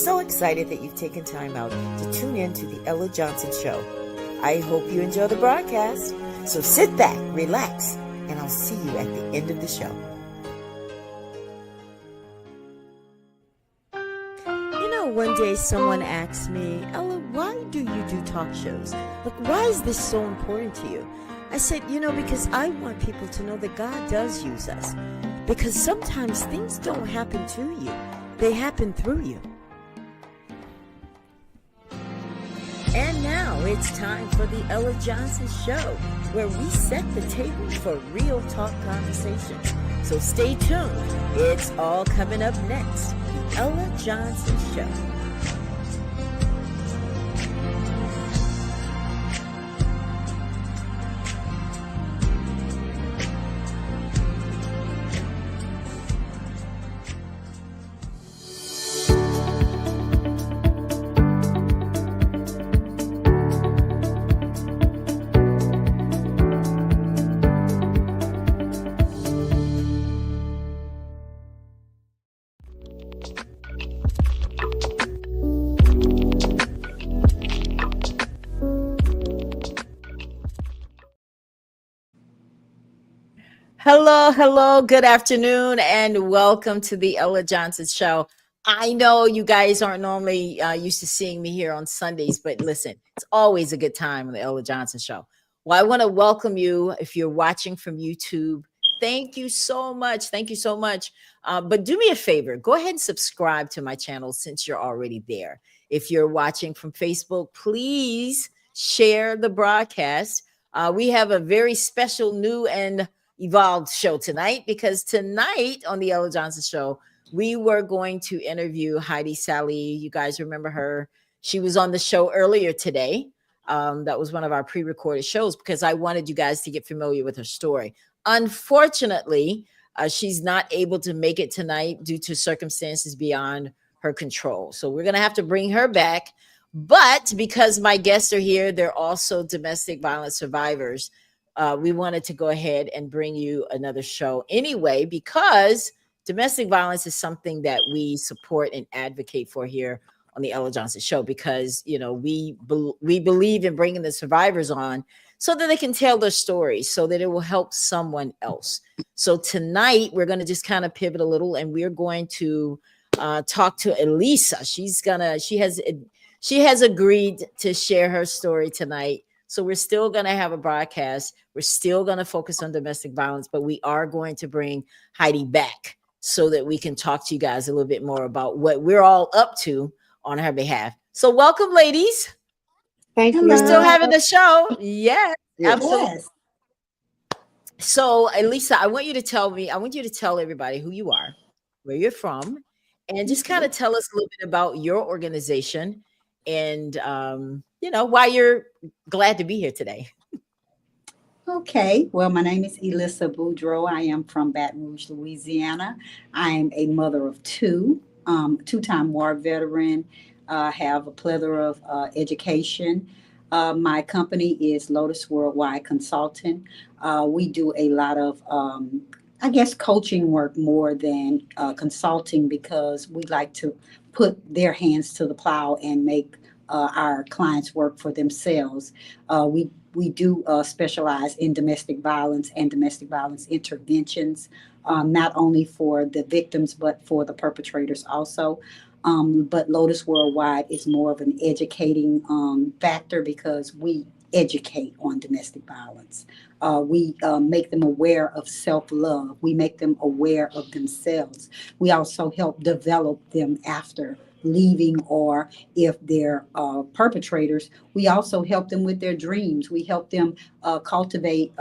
so excited that you've taken time out to tune in to the Ella Johnson Show. I hope you enjoy the broadcast. So sit back, relax, and I'll see you at the end of the show. One day someone asked me, Ella, why do you do talk shows? Like, why is this so important to you? I said, because I want people to know that God does use us. Because sometimes things don't happen to you. They happen through you. And now it's time for the Ella Johnson Show, where we set the table for real talk conversations. So stay tuned. It's all coming up next. The Ella Johnson Show. Hello, good afternoon, and welcome to the Ella Johnson Show. I know you guys aren't normally used to seeing me here on Sundays, but listen, it's always a good time on the Ella Johnson Show. Well, I want to welcome you if you're watching from YouTube. Thank you so much. But do me a favor, go ahead and subscribe to my channel since you're already there. If you're watching from Facebook, please share the broadcast. We have a very special new and evolved show tonight, because tonight on the Ella Johnson Show, we were going to interview Heidi Sally. You guys remember her? She was on the show earlier today. That was one of our pre-recorded shows because I wanted you guys to get familiar with her story. Unfortunately, she's not able to make it tonight due to circumstances beyond her control. So we're going to have to bring her back. But because my guests are here, they're also domestic violence survivors. We wanted to go ahead and bring you another show anyway, because domestic violence is something that we support and advocate for here on the Ella Johnson Show, because, we believe in bringing the survivors on so that they can tell their stories, so that it will help someone else. So tonight we're going to just kind of pivot a little, and we're going to talk to Elisa. She has agreed to share her story tonight. So we're still going to have a broadcast. We're still going to focus on domestic violence, but we are going to bring Heidi back so that we can talk to you guys a little bit more about what we're all up to on her behalf. So welcome, ladies. Thank you. We're still having the show. Yes, absolutely. Yes. So Elisa, I want you to tell everybody who you are, where you're from, and just kind of tell us a little bit about your organization and, why you're glad to be here today. Okay. Well, my name is Elisa Boudreau. I am from Baton Rouge, Louisiana. I am a mother of two, two-time war veteran, have a plethora of education. My company is Lotus Worldwide Consulting. We do a lot of, coaching work more than consulting, because we like to put their hands to the plow and make our clients work for themselves. We do specialize in domestic violence and domestic violence interventions, not only for the victims, but for the perpetrators also. But Lotus Worldwide is more of an educating factor, because we educate on domestic violence. We make them aware of self-love. We make them aware of themselves. We also help develop them after leaving, or if they're perpetrators, we also help them with their dreams. We help them cultivate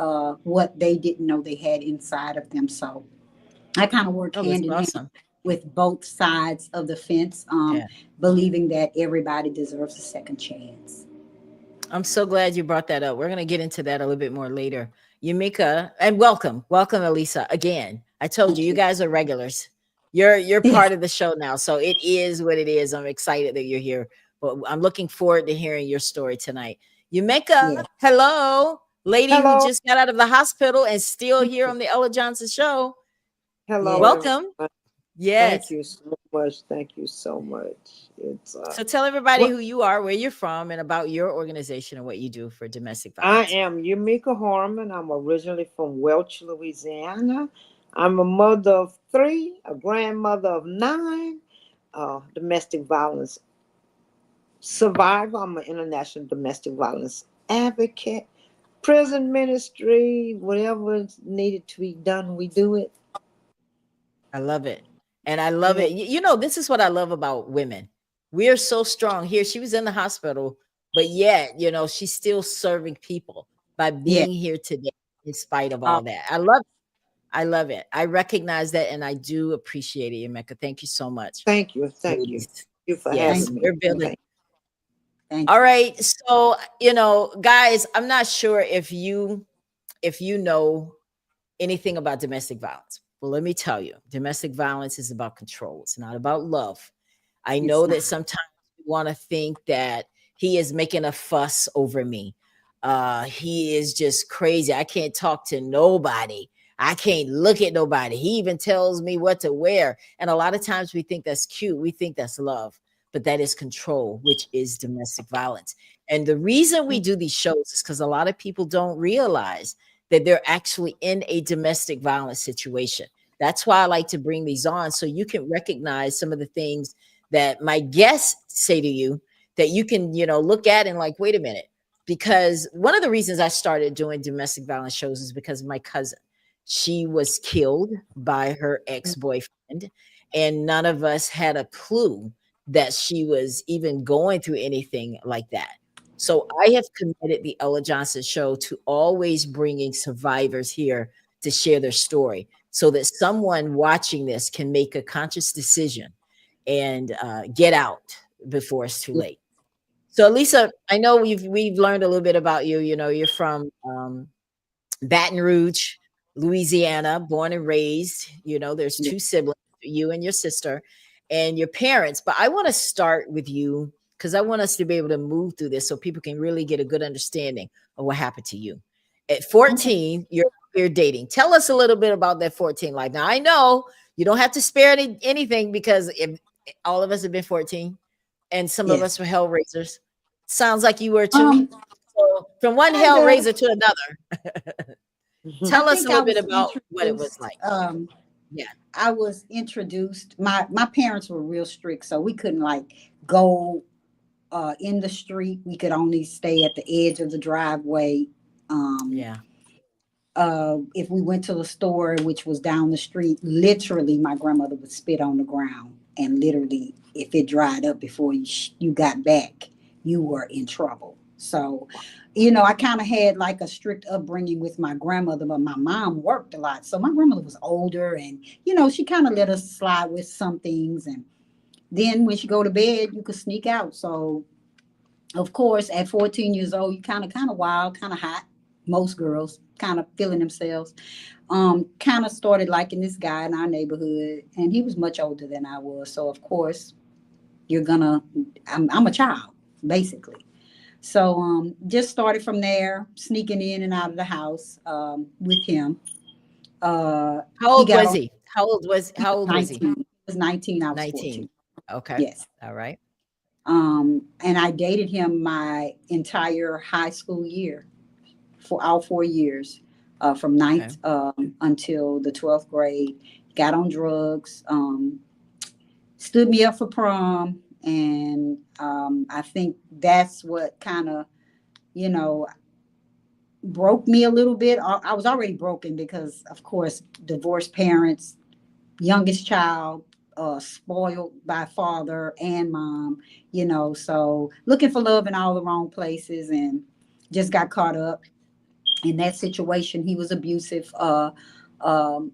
what they didn't know they had inside of them. So I kind of work hand in hand with both sides of the fence, believing that everybody deserves a second chance. I'm so glad you brought that up. We're going to get into that a little bit more later. Yumika, and welcome, Elisa, again. I told you guys are regulars. You're part of the show now, so it is what it is. I'm excited that you're here, but I'm looking forward to hearing your story tonight. Yumika, hello, lady who just got out of the hospital and still here on the Ella Johnson Show. Hello, welcome. Everyone. Yes, thank you so much. Thank you so much. It's So tell everybody what who you are, where you're from, and about your organization and what you do for domestic I violence. am Yumika Harmon. I'm originally from Welch, Louisiana. I'm a mother of three, a grandmother of nine, domestic violence survivor. I'm an international domestic violence advocate. Prison ministry, whatever is needed to be done, we do it. I love it. And I love Yeah, it. You know, this is what I love about women. We are so strong here. She was in the hospital, but yet, you know, she's still serving people by Yeah. being here today in spite of Uh, all that. I love it. I love it. I recognize that and I do appreciate it, Emeka. Thank you so much, thank you, thank you, ladies. thank you for thank Yes, having me. we're building. Thank thank All you. right. So, you know, guys, I'm not sure if you know anything about domestic violence. Well, let me tell you, domestic violence is about control. It's not about love. I It's know not. that sometimes we want to think that he is making a fuss over me. He is just crazy. I can't talk to nobody. I can't look at nobody. He even tells me what to wear. And a lot of times we think that's cute. We think that's love, but that is control, which is domestic violence. And the reason we do these shows is because a lot of people don't realize that they're actually in a domestic violence situation. That's why I like to bring these on so you can recognize some of the things that my guests say to you that you can, you know, look at and like, wait a minute. Because one of the reasons I started doing domestic violence shows is because of my cousin. She was killed by her ex boyfriend, and none of us had a clue that she was even going through anything like that. So I have committed the Ella Johnson show to always bringing survivors here to share their story so that someone watching this can make a conscious decision and get out before it's too late. So, Lisa, I know we've learned a little bit about you. You know, you're from Baton Rouge, Louisiana, born and raised. You know, there's Yeah. two siblings, you and your sister, and your parents. But I want to start with you because I want us to be able to move through this so people can really get a good understanding of what happened to you. At Okay. 14, you're dating. Tell us a little bit about that 14 life. Now, I know you don't have to spare anything because if all of us have been 14 and some of Yes. us were hell raisers. Sounds like you were too. Um, So, from one kind hell of. raiser to another. you. I Tell us a think I little bit was about what it was introduced. like. Yeah. I was introduced. My parents were real strict, so we couldn't like go in the street. We could only stay at the edge of the driveway. Um, Yeah. if we went to the store, which was down the street, literally my grandmother would spit on the ground, and literally, if it dried up before you got back, you were in trouble. So, I kind of had like a strict upbringing with my grandmother, but my mom worked a lot. So my grandmother was older, and she kind of let us slide with some things. And then when she go to bed, you could sneak out. So of course, at 14 years old, you kind of wild, kind of hot. Most girls kind of feeling themselves. Kind of started liking this guy in our neighborhood, and he was much older than I was. So of course, you're gonna. I'm a child, basically. So just started from there, sneaking in and out of the house with him. How He old got was on. he? How old was he? 19. He was 19. I was 19. 14. Okay. Yes. All right. And I dated him my entire high school year for all 4 years, from Okay. ninth until the 12th grade. Got on drugs, stood me up for prom, and I think that's what kind of you know broke me a little bit. I was already broken because, of course, divorced parents, youngest child, spoiled by father and mom, so looking for love in all the wrong places, and just got caught up in that situation. He was abusive, um,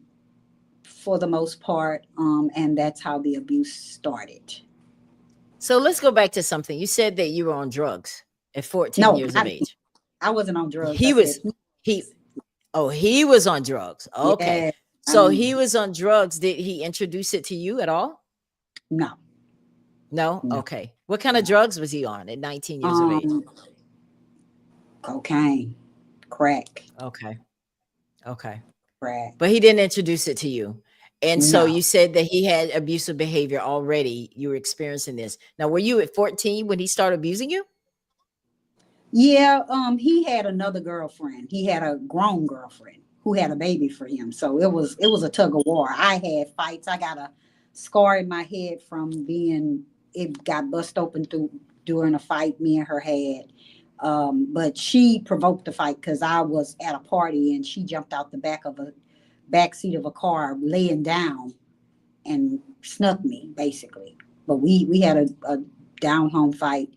for the most part, and that's how the abuse started. So let's go back to something. You said that you were on drugs at 14 No, years of not, age. I wasn't on drugs. I He said was he oh, he was on drugs. Okay. yeah. So he was on drugs. Did he introduce it to you at all? No, No? no. Okay. What kind of drugs was he on at 19 years of age? Um, Cocaine, crack, Okay. Okay. crack. But he didn't introduce it to you. And so No. you said that he had abusive behavior already. You were experiencing this. Now, were you at 14 when he started abusing you? Yeah, he had another girlfriend. He had a grown girlfriend who had a baby for him. So it was a tug of war. I had fights. I got a scar in my head from being it got bust open through during a fight me and her had. But she provoked the fight because I was at a party and she jumped out the back seat of a car laying down and snuck me basically. But we had a down home fight.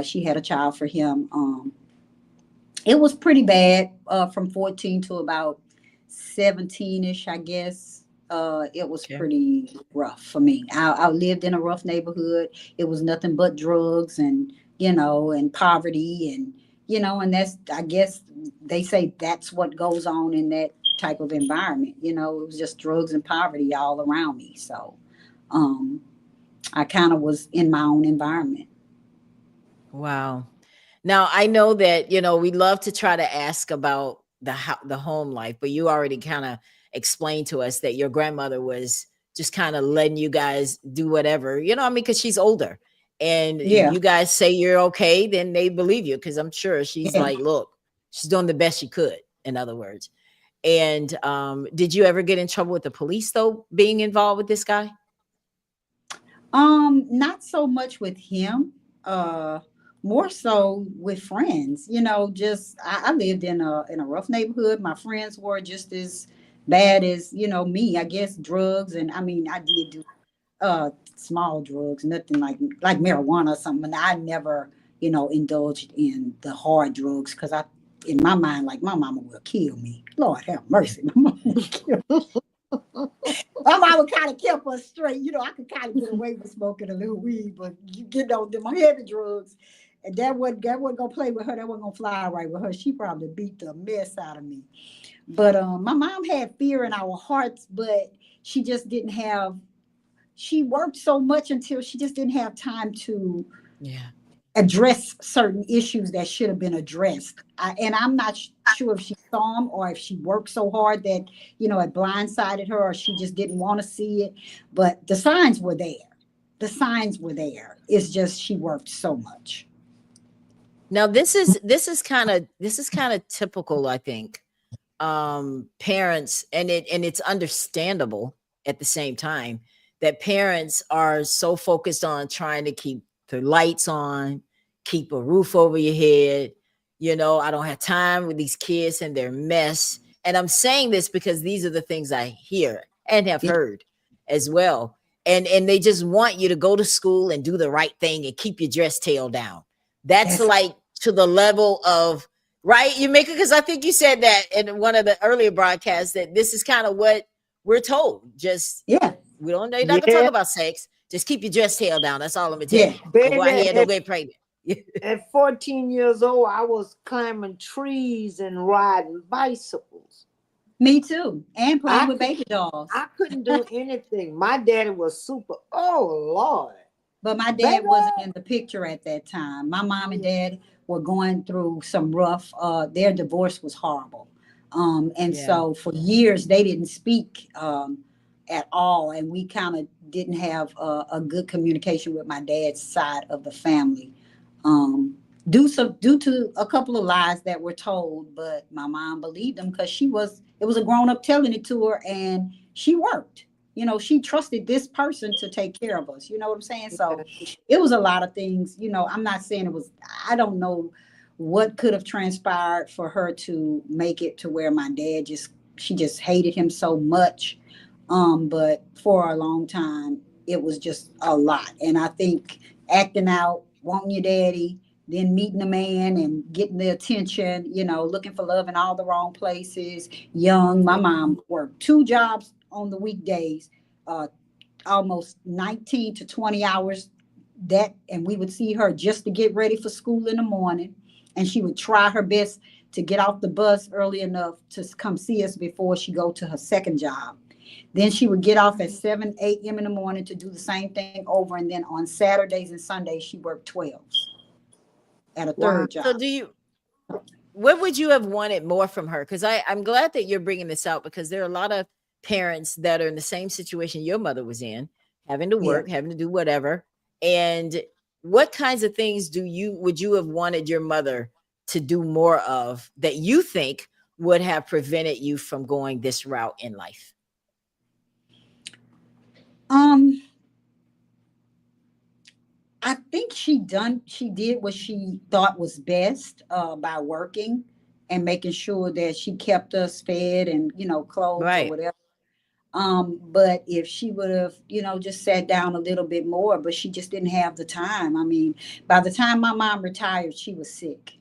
She had a child for him. It was pretty bad from 14 to about 17ish, I guess. It was Okay. pretty rough for me. I lived in a rough neighborhood. It was nothing but drugs and, and poverty and that's, I guess they say that's what goes on in that type of environment. It was just drugs and poverty all around me. So, um, I kind of was in my own environment. Wow. Now I know that we love to try to ask about the home life, but you already kind of explained to us that your grandmother was just kind of letting you guys do whatever. I mean, because she's older, and if Yeah. you guys say you're okay, then they believe you. Because I'm sure she's Yeah. like, look, she's doing the best she could. In other words, and did you ever get in trouble with the police though, being involved with this guy? Not so much with him. Uh, More so with friends. Just I lived in a rough neighborhood. My friends were just as bad as me. I guess drugs, and I mean I did do small drugs, nothing like marijuana or something. And I never indulged in the hard drugs because I. In my mind, like my mama will kill me. Lord have mercy, my mama will kill my mama kind of kept us straight. I could kind of get away with smoking a little weed, but you get on them heavy drugs, and that wasn't gonna play with her. That wasn't gonna fly right with her. She probably beat the mess out of me. But my mom had fear in our hearts, but she just didn't have. She worked so much until she just didn't have time to Yeah. address certain issues that should have been addressed. And I'm not sure if she saw them or if she worked so hard that, it blindsided her or she just didn't want to see it. But the signs were there. The signs were there. It's just she worked so much. Now this is kind of typical, I think. Parents, and it's understandable at the same time, that parents are so focused on trying to keep the lights on, keep a roof over your head. I don't have time with these kids and their mess. And I'm saying this because these are the things I hear and have Yeah, heard as well. And they just want you to go to school and do the right thing and keep your dress tail down. That's that's like to the level of, right, you make it, because I think you said that in one of the earlier broadcasts, that this is kind of what we're told. Just, yeah, we don't know, you're not gonna talk Yeah, about sex. Just keep your dress tail down. That's all I'm gonna tell yeah. you. Don't go baby. out here and don't get pregnant. At 14 years old, I was climbing trees and riding bicycles. Me too. And playing I with could, baby dolls. I couldn't do anything. My daddy was super. Oh Lord, But my baby. dad wasn't in the picture at that time. My mom and dad were going through some rough, their divorce was horrible. And Yeah. so for years they didn't speak at all. And we kind of didn't have a good communication with my dad's side of the family. Due to a couple of lies that were told, but my mom believed them because it was a grown up telling it to her and she worked. She trusted this person to take care of us. You know what I'm saying? So it was a lot of things. I'm not saying it was, I don't know what could have transpired for her to make it to where my dad she just hated him so much. But for a long time, it was just a lot. And I think acting out, wanting your daddy, then meeting a man and getting the attention, looking for love in all the wrong places. Young, my mom worked two jobs on the weekdays, uh, almost 19 to 20 hours and we would see her just to get ready for school in the morning. And she would try her best to get off the bus early enough to come see us before she go to her second job. Then she would get off at 7, 8 a.m. in the morning to do the same thing over. And then on Saturdays and Sundays, she worked 12s at a Wow. third So job. do you, what would you have wanted more from her? Because I'm glad that you're bringing this out, because there are a lot of parents that are in the same situation your mother was in, having to Yeah. work, having to do whatever. And what kinds of things would you have wanted your mother to do more of that you think would have prevented you from going this route in life? Um, I think she did what she thought was best by working and making sure that she kept us fed and, clothes or Right. whatever. But if she would have, just sat down a little bit more, but she just didn't have the time. I mean, by the time my mom retired, she was sick.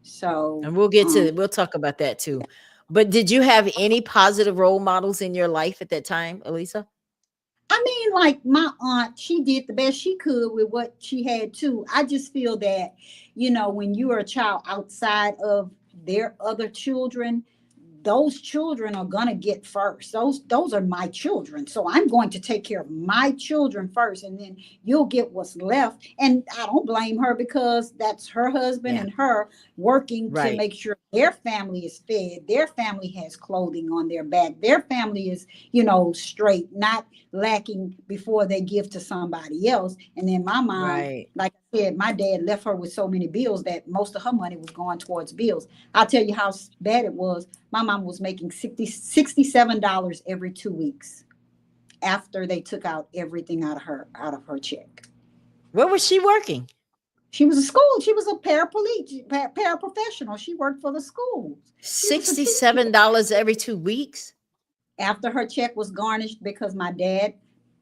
So, And we'll talk about that too. But did you have any positive role models in your life at that time, Elisa? I mean, like my aunt, she did the best she could with what she had too. I just feel that, when you are a child outside of their other children, those children are gonna get first. Those are my children. So I'm going to take care of my children first, and then you'll get what's left. And I don't blame her because that's her husband Yeah. and her working to Right. make sure their family is fed, their family has clothing on their back, their family is, straight, not lacking before they give to somebody else. And then my mom, Right. like I said, my dad left her with so many bills that most of her money was going towards bills. I'll tell you how bad it was. My mom was making $67 every 2 weeks after they took out everything out of her check. Where was she working? She was a school. She was a paraprofessional. She worked for the schools. She was a teacher. $67 every 2 weeks. After her check was garnished because my dad,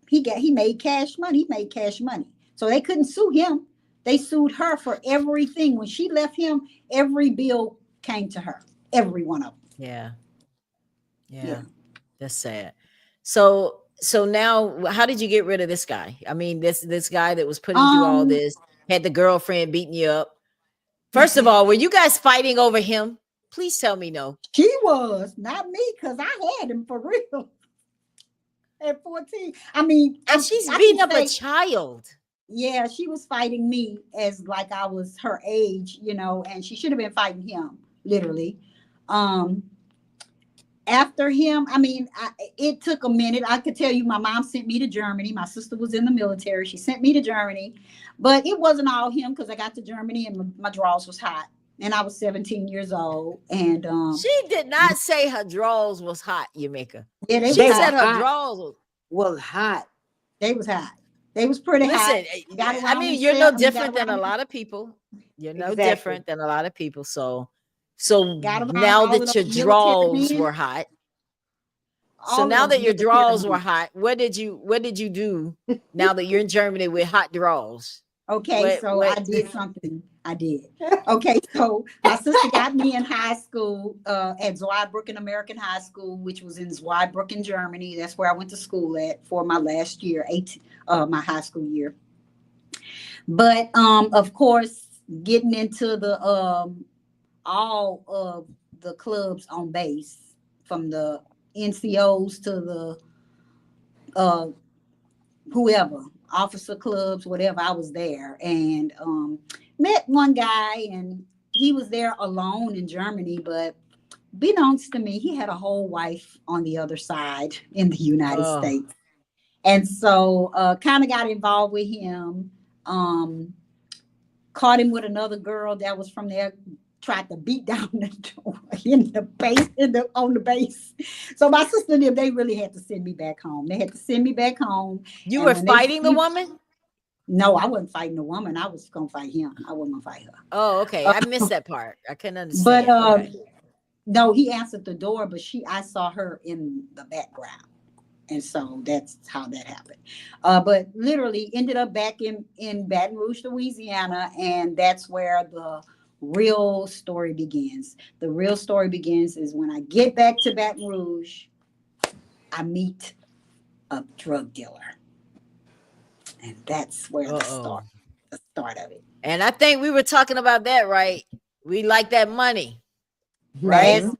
he made cash money. He made cash money. So they couldn't sue him. They sued her for everything. When she left him, every bill came to her. Every one of them. Yeah. Yeah. Yeah. That's sad. So now how did you get rid of this guy? I mean, this guy that was putting you through all Um this, had the girlfriend beating you up. First of all, were you guys fighting over him? Please tell me no. She was, not me, because I had him for real at 14. I mean, And she's I beating can up a say, child. yeah, she was fighting me as like I was her age, and she should have been fighting him, literally. Um, After him, I mean, it took a minute. I could tell you, my mom sent me to Germany. My sister was in the military. She sent me to Germany, but it wasn't all him because I got to Germany and my drawers was hot, and I was 17 years old, and She did not say her drawers was hot, Yamika. yeah, they was She They were said hot. her hot. drawers was. Was hot. They was hot. They was pretty hot. Listen, Got I around mean, you're no themselves. I mean, got different than a around, lot of people. You're no Exactly. different than a lot of people. So got around now all of that your those military drawers men. were hot, so All of now those that your military drawers were men. hot, what did you do now that you're in Germany with hot drawers? Okay, What so I what did something. I did. Okay, so my sister got me in high school at Zweibrücken American High School, which was in Zweibrücken, Germany. That's where I went to school at for my last year, my high school year. But of course, getting into the all of the clubs on base, from the NCOs to the uh, whoever, officer clubs, whatever, I was there, and met one guy, and he was there alone in Germany, but beknownst to me, he had a whole wife on the other side in the United oh, States. And so kind of got involved with him. Um, Caught him with another girl that was from there, tried to beat down the door in the base, on the base. So my sister and them, they really had to send me back home. They had to send me back home. you And were when they fighting the woman? no, I wasn't fighting the woman. I was gonna fight him. I wasn't gonna fight her. Oh, okay. I missed that part. I couldn't But understand. Okay. no, he answered the door, but I saw her in the background. And so that's how that happened. But literally ended up back in Baton Rouge, Louisiana, and that's where the real story begins. The real story begins is when I get back to Baton Rouge, I meet a drug dealer, and that's where Uh-oh. the start of it. And I think we were talking about that, right? We like that money, right? Fast,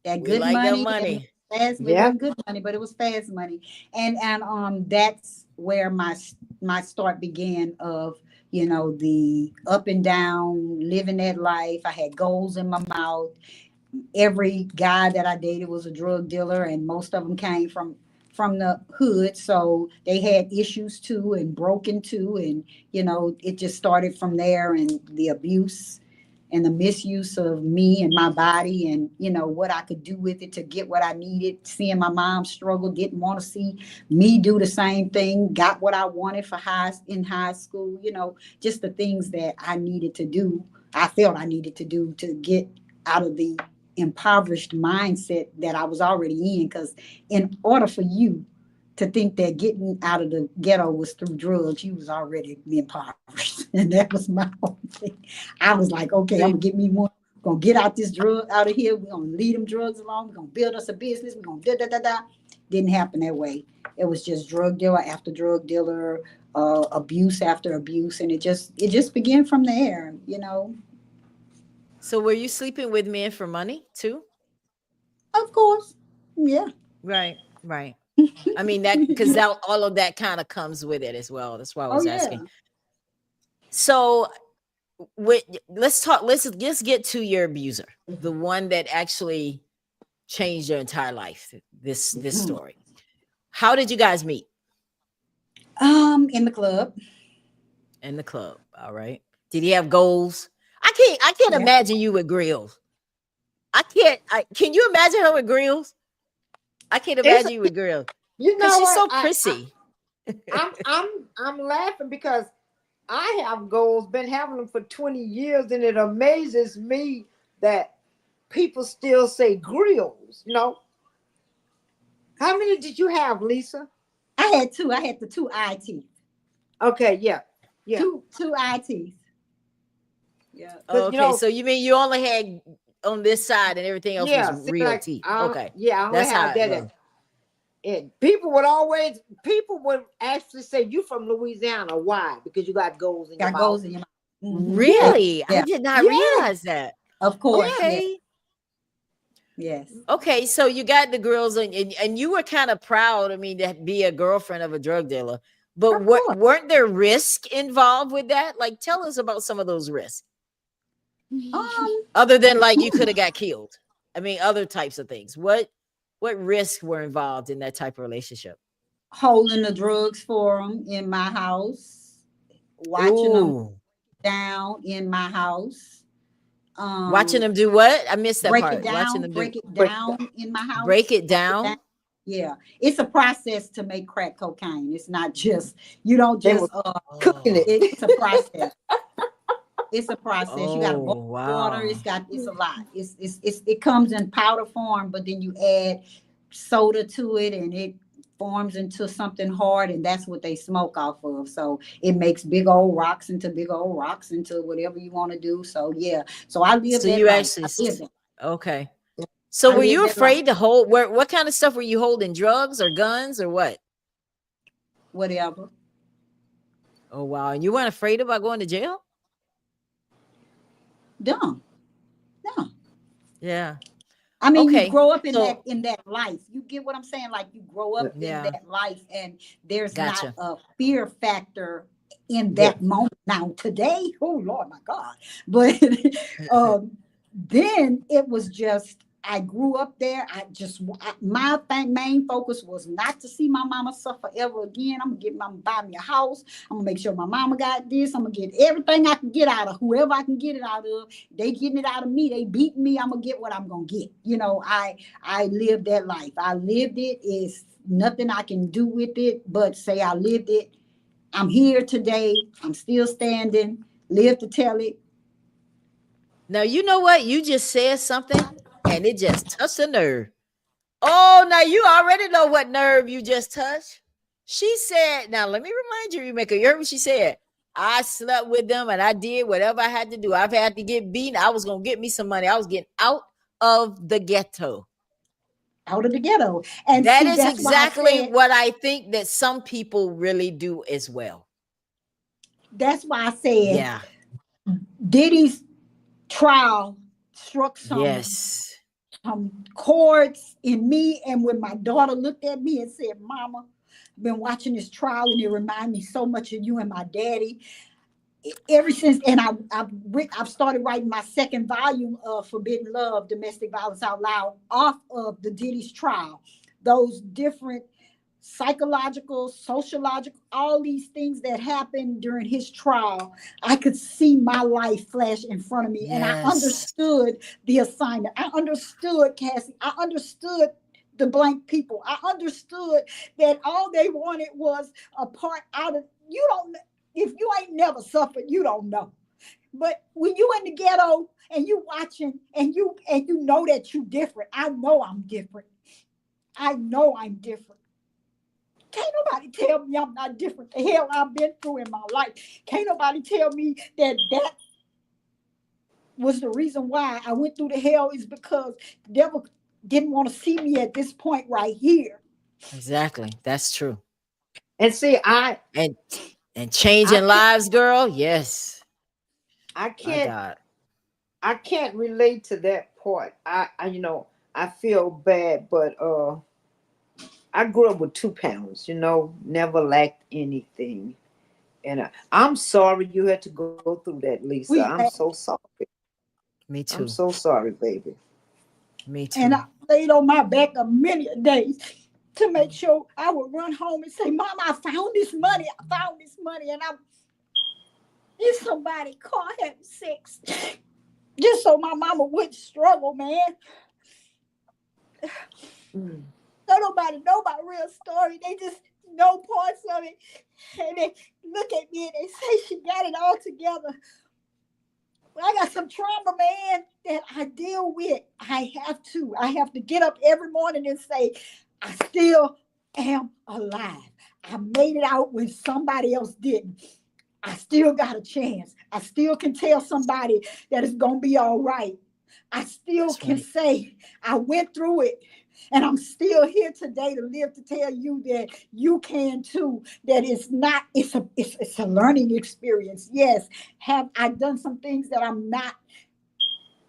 that We good like that money, that money. fast. It Yeah. wasn't good money, but it was fast money, and that's where my start began of the up and down, living that life. I had goals in my mouth. every guy that I dated was a drug dealer, and most of them came from the hood, so they had issues too, and broken too, and it just started from there, and the abuse and the misuse of me and my body, and what I could do with it to get what I needed. Seeing my mom struggle, didn't want to see me do the same thing. Got what I wanted for in high school. Just the things that I needed to do. I felt I needed to do to get out of the impoverished mindset that I was already in. Because in order for you to think that getting out of the ghetto was through drugs, you was already impoverished. And that was my whole thing. I was like, okay, I'm gonna get me one. We're gonna get out this drug out of here. We're gonna leave them drugs alone. We're gonna build us a business. We're gonna da da da da. Didn't happen that way. It was just drug dealer after drug dealer, abuse after abuse, and it just began from there. So were you sleeping with men for money too? Of course, yeah. Right, right. I mean that because that all of that kind of comes with it as well. That's why I Oh was yeah. asking. So let's talk. Let's just get to your abuser, the one that actually changed your entire life. This story. How did you guys meet? In the club. In the club. All right. Did he have goals? I can't Yeah. imagine you with grills. Can you imagine her with grills? I can't It's, imagine you with grills you because know she's what? so prissy. I'm laughing because I have goals, been having them for 20 years, and it amazes me that people still say grills. How many did you have, Lisa? I had two. I had the two eye teeth. Okay, yeah, yeah. Two eye teeth. Yeah. Because Okay, so you mean you only had on this side and everything else was yeah, see, real like teeth? Okay, yeah, I only that's how have it that. was. And people would actually say you from Louisiana. Why? Because you got goals in your Got mouth. goals in your mouth. Yeah. Really, I Yeah. did not Yeah, realize that. Of course. Yeah. Okay, Yes. okay, so you got the girls, and you were kind of proud. I mean, to be a girlfriend of a drug dealer, but Of course. weren't there risks involved with that? Like, tell us about some of those risks, Um, other than like you could have got killed. I mean, other types of things. What risks were involved in that type of relationship? Holding the drugs for them in my house, watching them Ooh, down in my house. watching Um, them do what? I missed that part. Watching them do break it break down in my break house. it down. Yeah, it's a process to make crack cocaine. It's not just you don't they were just cooking Oh, it. it's a process. It's a process. You got to oh, boil water. wow. It's a lot. It comes in powder form, but then you add soda to it, and it forms into something hard, and that's what they smoke off of. So it makes big old rocks into whatever you want to do. So yeah. So I live So that you life. actually, I live that. okay. So I were live you that life. afraid to hold? What kind of stuff were you holding? Drugs or guns or what? Whatever. Oh wow! And you weren't afraid about going to jail? Dumb. No. Yeah. I mean, you Okay. grow up in that So life. You get what I'm saying? Like you grow up in yeah, that life, and there's not gotcha. a fear factor in Yeah. that moment. Now today, oh Lord, my God! But then it was just I grew up there. My main focus was not to see my mama suffer ever again. I'm gonna buy me a house. I'm gonna make sure my mama got this. I'm gonna get everything I can get out of whoever I can get it out of. They getting it out of me. They beating me. I'm gonna get what I'm gonna get. I lived that life. I lived it. It's nothing I can do with it but say I lived it. I'm here today. I'm still standing. Live to tell it. Now you know what? You just said something, and it just touched a nerve. Oh, now you already know what nerve you just touched. She said, now let me remind you, Rebecca, you heard what she said. I slept with them and I did whatever I had to do. I've had to get beaten. I was going to get me some money. I was getting out of the ghetto. Out of the ghetto. And That see, is that's why I exactly said, what I think that some people really do as well. that's why I said Yeah. Diddy's trial struck Yes. some chords in me. And when my daughter looked at me and said, Mama, I've been watching this trial and it reminded me so much of you and my daddy. ever since, and I've started writing my second volume of Forbidden Love, Domestic Violence Out Loud, off of the Diddy's trial. Those different psychological, sociological, all these things that happened during his trial, I could see my life flash in front of me, and I Yes. understood the assignment. I understood Cassie. I understood the blank people. I understood that all they wanted was a part out of you. Don't if you ain't never suffered, you don't know. But when you in the ghetto and you watching and you know that you different, I know I'm different. I know I'm different. Can't nobody tell me I'm not different. The hell I've been through in my life. Can't nobody tell me that was the reason why I went through the hell is because the devil didn't want to see me at this point right here. Exactly. That's true. And see, And and I changing can't, lives, girl. Yes. I My can't, God. I can't relate to that part. I feel bad, but I grew up with 2 parents. Never lacked anything, and I'm sorry you had to go through that, Lisa. I'm We so sorry. Me I'm too. so sorry, baby. Me and too. I laid on my back a many days to make sure I would run home and say, "Mama, I found this money. I found this money," and I'm if somebody car having sex, just so my mama wouldn't struggle, man. Mm. So nobody know my real story. They just know parts of it, and they look at me and they say she got it all together. But I got some trauma, man, that I deal with. I have to. I have to get up every morning and say, I still am alive. I made it out when somebody else didn't. I still got a chance. I still can tell somebody that it's going to be all right. I still That's can right. say I went through it and I'm still here today to live to tell you that you can too. That it's not, it's a learning experience. Yes. Have I done some things that I'm not,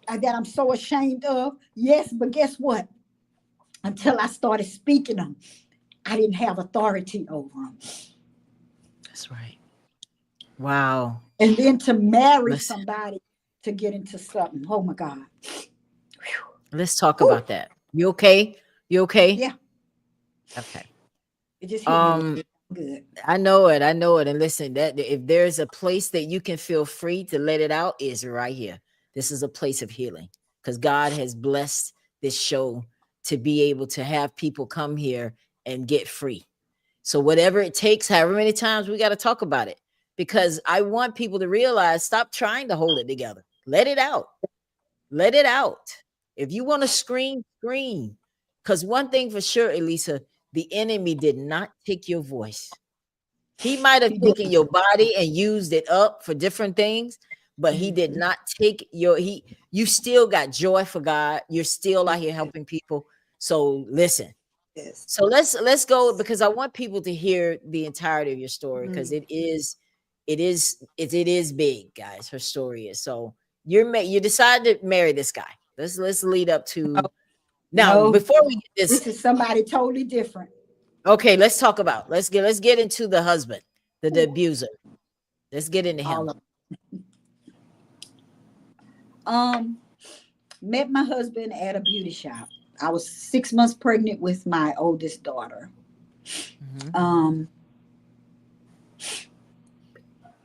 that I'm so ashamed of? Yes. But guess what? Until I started speaking them, I didn't have authority over them. That's right. Wow. And then to marry Let's somebody to get into something. Oh my God. let's talk Whew. about that. You okay? You okay? Yeah. Okay. It just hit me a little Um, bit good. I know it. I know it. And listen, that if there's a place that you can feel free to let it out, is right here. This is a place of healing because God has blessed this show to be able to have people come here and get free. So whatever it takes, however many times we got to talk about it, because I want people to realize, stop trying to hold it together. Let it out. Let it out. If you want to scream, scream. Because one thing for sure, Elisa, the enemy did not take your voice. He might have He taken didn't. your body and used it up for different things, but he did Mhm. not take your you still got joy for God. You're still out here Yes. helping people. So listen. Yes. So let's go because I want people to hear the entirety of your story because Mhm. it is big, guys. Her story is. So you decided to marry this guy. Let's lead up to now No, before we get this. this is somebody totally different. Okay, let's get into the husband, the Ooh, abuser. Let's get into him. all of them. Met my husband at a beauty shop. I was 6 months pregnant with my oldest daughter. Mhm. Um,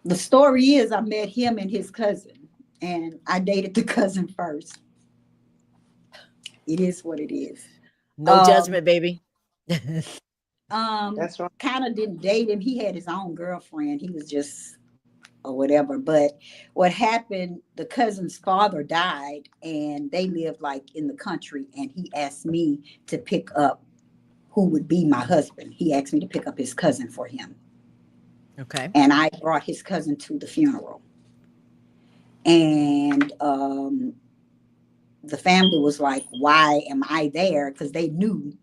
the story is I met him and his cousin, and I dated the cousin first. It is what it is. No Um, judgment, baby. That's That's right. kind of didn't date him. He had his own girlfriend. He was just or whatever. But what happened, the cousin's father died and they lived like in the country. And he asked me to pick up who would be my husband. He asked me to pick up his cousin for him. okay. And I brought his cousin to the funeral. And the family was like, why am I there? Because they knew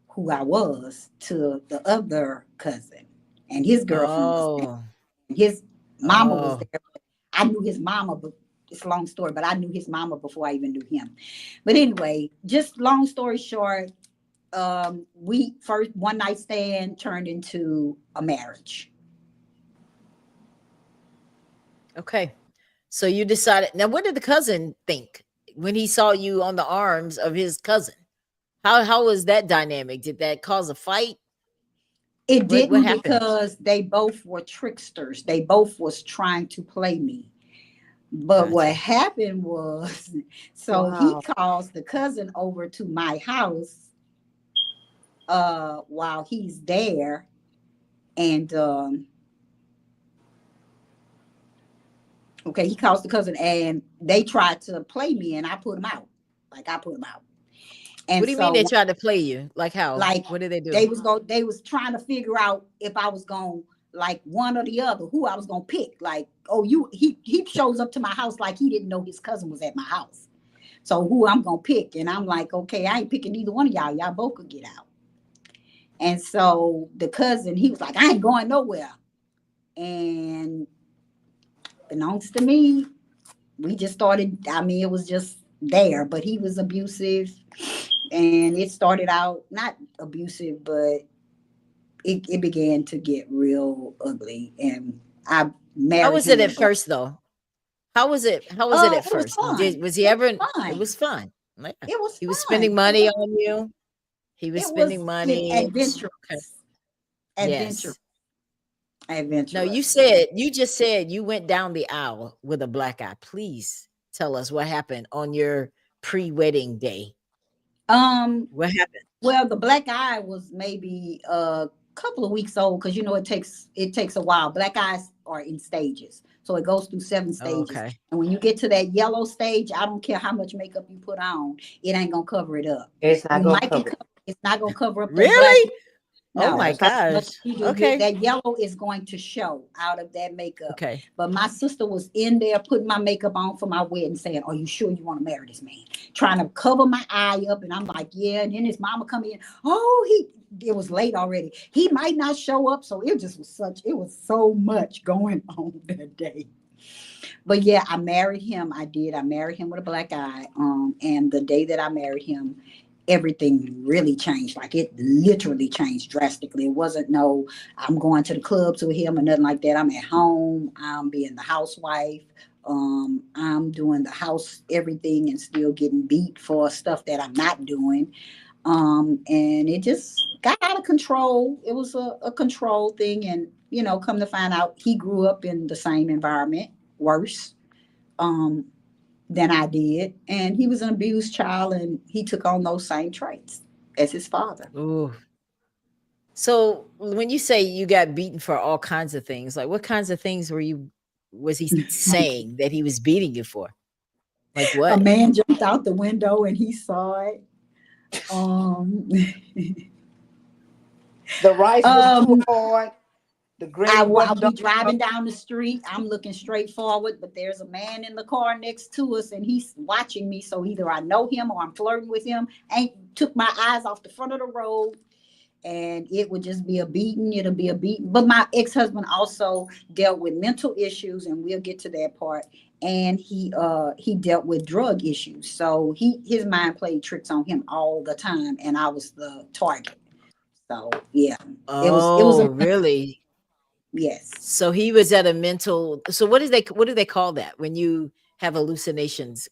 who I was to the other cousin. And his girlfriend was there. Oh, His mama was oh, there. I knew his mama, but it's a long story, but I knew his mama before I even knew him. But anyway, just long story short, we first one night stand turned into a marriage. Okay. So you decided. Now, what did the cousin think when he saw you on the arms of his cousin? How was that dynamic? Did that cause a fight? It What didn't happened? because they both were tricksters. They both was trying to play me. But what Gotcha. happened was, so he Wow. calls the cousin over to my house while he's there, and okay, he calls the cousin, and they tried to play me, and I put him out. Like I put him out, What and do you mean they so tried to play you? Like how? like What did they do? they was trying to figure out if I was going like one or the other, who I was gonna pick. Like, oh, he shows up to my house like he didn't know his cousin was at my house. So who I'm gonna pick? And I'm like, okay, I ain't picking either one of y'all. Y'all both could get out. And so the cousin, he was like, I ain't going nowhere. And announced to me, we just started. I mean, it was just there, but he was abusive, and it started out not abusive, but it began to get real ugly. And I How married was it him at with a black. first, though? How was it at It was first? fun. Was he It ever? was It fun. was fun. Yeah. It was He was fun. spending money on you. He was It was spending money. Okay. adventurous. Adventure. Yes. No, Adventurous. you just said you went down the aisle with a black eye. Please tell us what happened on your pre-wedding day. Um, What happened? well, the black eye was maybe a couple of weeks old because you know it takes a while. Black eyes are in stages, so it goes through seven Oh, stages. okay. And when you get to that yellow stage, I don't care how much makeup you put on, it ain't gonna cover it up. It's not You gonna might can cover it. cover, it's not gonna cover up that black. Really? Oh No, my That's how. but gosh. you do Okay. that yellow is going to show out of that makeup. Okay. But my sister was in there putting my makeup on for my wedding, saying, "Are you sure you want to marry this man?" Trying to cover my eye up, and I'm like, "Yeah." And then his mama come in. Oh, it was late already. He might not show up, so it was so much going on that day. But yeah, I married him. I did. I married him with a black eye. And the day that I married him, everything really changed. Like it literally changed drastically. It wasn't no, I'm going to the clubs with him or nothing like that. I'm at home. I'm being the housewife. I'm doing the house everything and still getting beat for stuff that I'm not doing. And it just got out of control. It was a control thing, and come to find out, he grew up in the same environment, worse. Um, than I did. And he was an abused child and he took on those same traits as his father. Ooh. So when you say you got beaten for all kinds of things, like what kinds of things was he saying that he was beating you for? Like A what? man jumped out the window and he saw it. Um, The rice was too um, hard. The gravy I'll wasn't be done. driving down the street. I'm looking straight forward, but there's a man in the car next to us, and he's watching me. So either I know him or I'm flirting with him. Ain't took my eyes off the front of the road, and it would just be a beating. It'll be a beating. But my ex-husband also dealt with mental issues, and we'll get to that part. And he dealt with drug issues, so his mind played tricks on him all the time, and I was the target. So yeah, it was Oh, a really? yes. So he was at a mental. So what do they call that when you have hallucinations?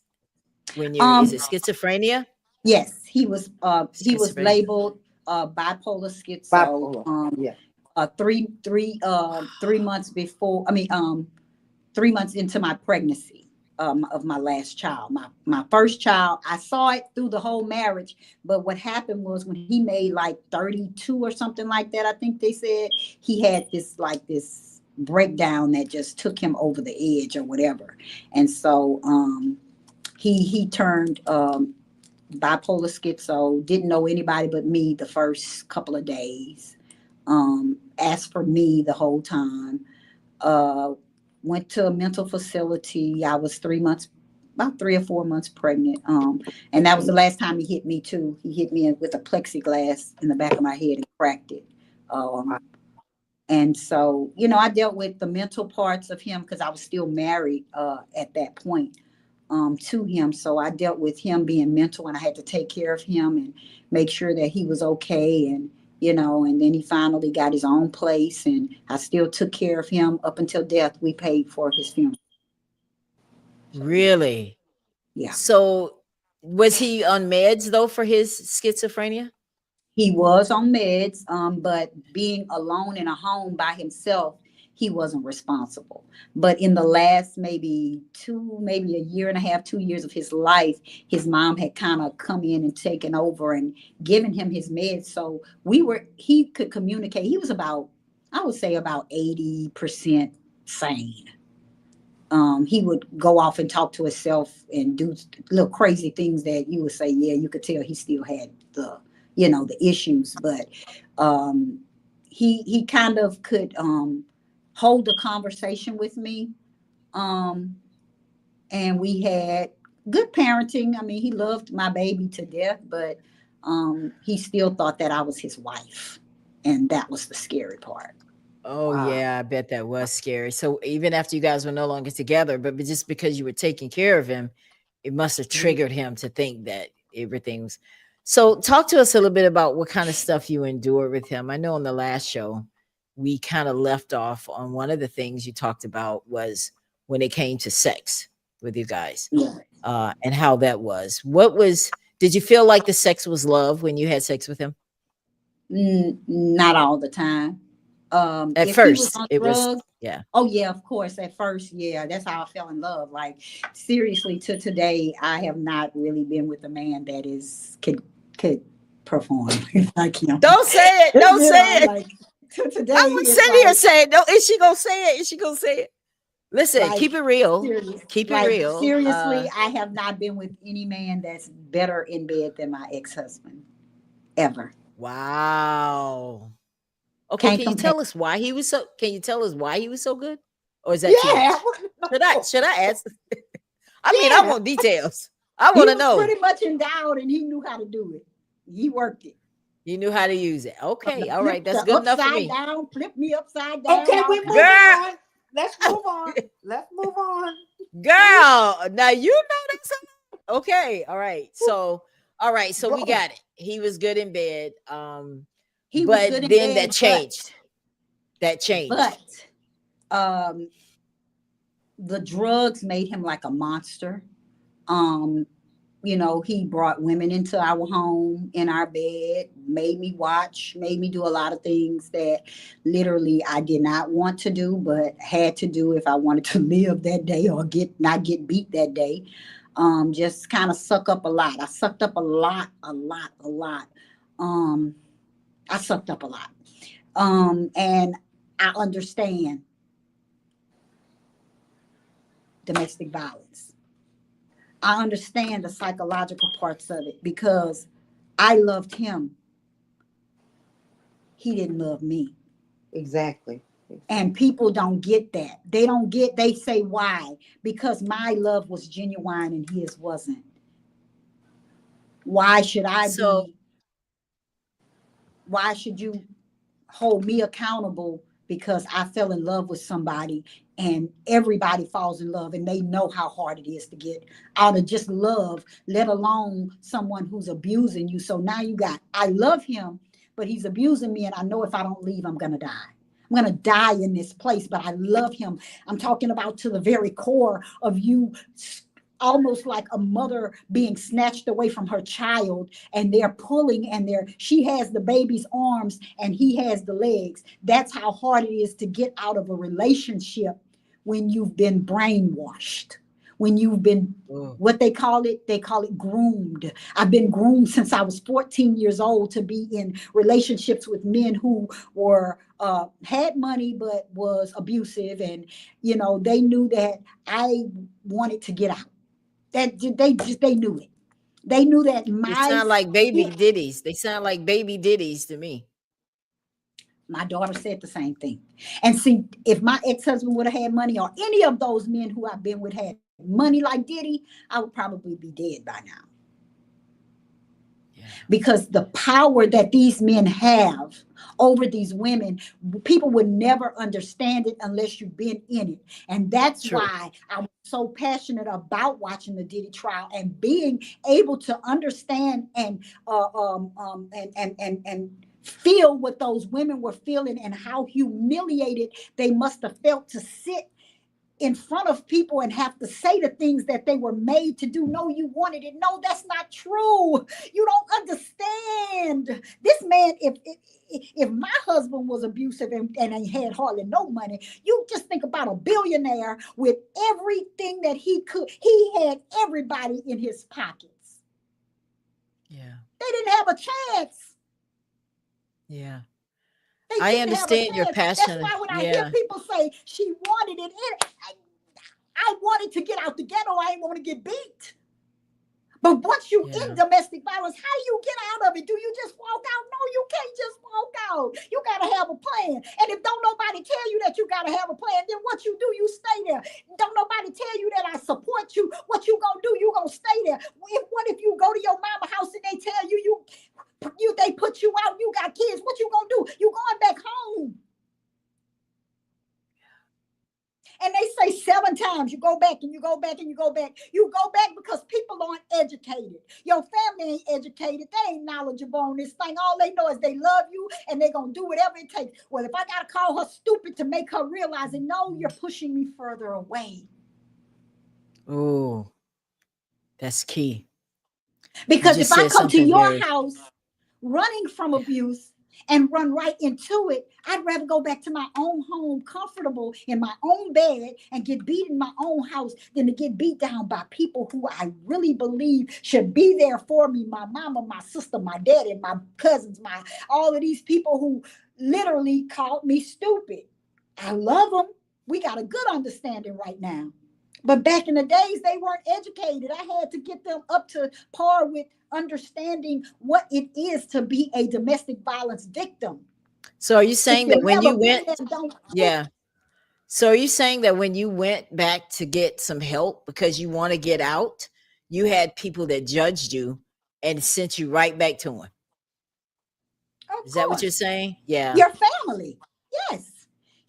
When you're is Um, it schizophrenia? yes, he was Schizophrenia. labeled bipolar schizo. Bipolar. Yeah. 3 months before. I mean, 3 months into my pregnancy of my last child. My first child, I saw it through the whole marriage. But what happened was when he made like 32 or something like that, I think they said he had this breakdown that just took him over the edge or whatever. And so he turned bipolar schizo, didn't know anybody but me the first couple of days. Asked for me the whole time. Uh, Went to a mental facility. I was 3 months, about 3 or 4 months pregnant. And that was the last time he hit me too. He hit me with a plexiglass in the back of my head and cracked it. Um, and so, I dealt with the mental parts of him because I was still married at that point to him. So I dealt with him being mental, and I had to take care of him and make sure that he was okay. And then he finally got his own place, and I still took care of him up until death. We paid for his funeral. Really? Yeah. So was he on meds though for his schizophrenia? He was on meds, but being alone in a home by himself, he wasn't responsible. But in the last maybe a year and a half, 2 years of his life, his mom had kind of come in and taken over and given him his meds. So he could communicate. He was about, I would say, about 80% sane. He would go off and talk to himself and do little crazy things that you would say, yeah, you could tell he still had the issues, but um, he kind of could hold a conversation with me, um, and we had good parenting. I mean, he loved my baby to death, but he still thought that I was his wife, and that was the scary part. Oh Wow. yeah, I bet that was scary. So even after you guys were no longer together, but just because you were taking care of him, it must have triggered him to think that everything's. So talk to us a little bit about what kind of stuff you endured with him. I know on the last show we kind of left off on one of the things you talked about was when it came to sex with you guys, Yeah. and how that was. What was? Did you feel like the sex was love when you had sex with him? Not all the time. At If he was first, on it was drugs, yeah. oh yeah, of course. At first, yeah, that's how I fell in love. Like seriously, to today, I have not really been with a man that could perform like him. Don't say it. Don't You know, say it. like to I today, would it's sit here like saying, no, is she gonna say it? Is she gonna say it? Listen, like keep it real. serious. Keep it Like real. seriously, I have not been with any man that's better in bed than my ex-husband ever. Wow. Okay, Can't can you compare. tell us why he was so can you tell us why he was so good? Or is that too Yeah. much? Should I ask? I mean, I Yeah. want details. I He want to was know. pretty much endowed, and he knew how to do it. He worked it. You knew how to use it. From Okay, the all flip, right. That's the good enough for upside me. down, flip me upside down, Okay, all we're kind of moving stuff. on. Let's move on. Let's move on. Girl, now you know that's okay. All right. So we Go. got it. He was good in bed. He was good But in then that bed, changed. That changed. but um, the drugs made him like a monster. Um, he brought women into our home, in our bed, made me watch, made me do a lot of things that literally I did not want to do, but had to do if I wanted to live that day or not get beat that day. Just kind of suck up a lot. I sucked up a lot, a lot, a lot. Um, I sucked up a lot. And I understand domestic violence. I understand the psychological parts of it because I loved him. He didn't love me. Exactly. And people don't get that. They say why? Because my love was genuine and his wasn't. Why should I So be, why should you hold me accountable because I fell in love with somebody, and everybody falls in love and they know how hard it is to get out of just love, let alone someone who's abusing you. So now I love him, but he's abusing me, and I know if I don't leave, I'm going to die. I'm going to die in this place, but I love him. I'm talking about to the very core of you, almost like a mother being snatched away from her child, and they're pulling, and she has the baby's arms and he has the legs. That's how hard it is to get out of a relationship when you've been brainwashed, when you've been, oh, what they call it groomed. I've been groomed since I was 14 years old to be in relationships with men who were had money but was abusive, and they knew that I wanted to get out. That they knew it. They knew that they sound like baby yeah, ditties. They sound like baby ditties to me. my daughter said the same thing. And see, if my ex-husband would have had money, or any of those men who I've been with had money like Diddy, I would probably be dead by now. Yeah. Because the power that these men have over these women, people would never understand it unless you've been in it. And that's True. why I'm so passionate about watching the Diddy trial and being able to understand and feel what those women were feeling and how humiliated they must have felt to sit in front of people and have to say the things that they were made to do. No, you wanted it. No, that's not true. You don't understand. This man, if my husband was abusive and he had hardly no money, you just think about a billionaire with everything that he could. He had everybody in his pockets. Yeah. They didn't have a chance. Yeah. They I didn't have a understand your chance. That's passion. why when I hear Yeah. people say she wanted it, I wanted to get out the ghetto. I didn't want to get beat. But once you in domestic violence, how do you get out of it? Do you just walk out? No, you can't just walk out. You got to have a plan. And if don't nobody tell you that you got to have a plan, then what you do, you stay there. Don't nobody tell you that I support you. What you going to do, you going to stay there. What if you go to your mama house and they tell you, they put you out, you got kids, what you going to do? You going back home. And they say 7 times, you go back and you go back and you go back. You go back because people aren't educated. Your family ain't educated. They ain't knowledgeable on this thing. All they know is they love you and they're going to do whatever it takes. Well, if I got to call her stupid to make her realize it, no, you're pushing me further away. Oh, that's key. Because if I come to your house running from abuse and run right into it, I'd rather go back to my own home, comfortable in my own bed and get beat in my own house than to get beat down by people who I really believe should be there for me. My mama, my sister, my daddy, my cousins, all of these people who literally called me stupid. I love them. We got a good understanding right now. But back in the days, they weren't educated. I had to get them up to par with understanding what it is to be a domestic violence victim. So are you saying that when you went, yeah. So are you saying that when you went back to get some help because you want to get out, you had people that judged you and sent you right back to them? Is that what you're saying? Yeah. Your family. Yes.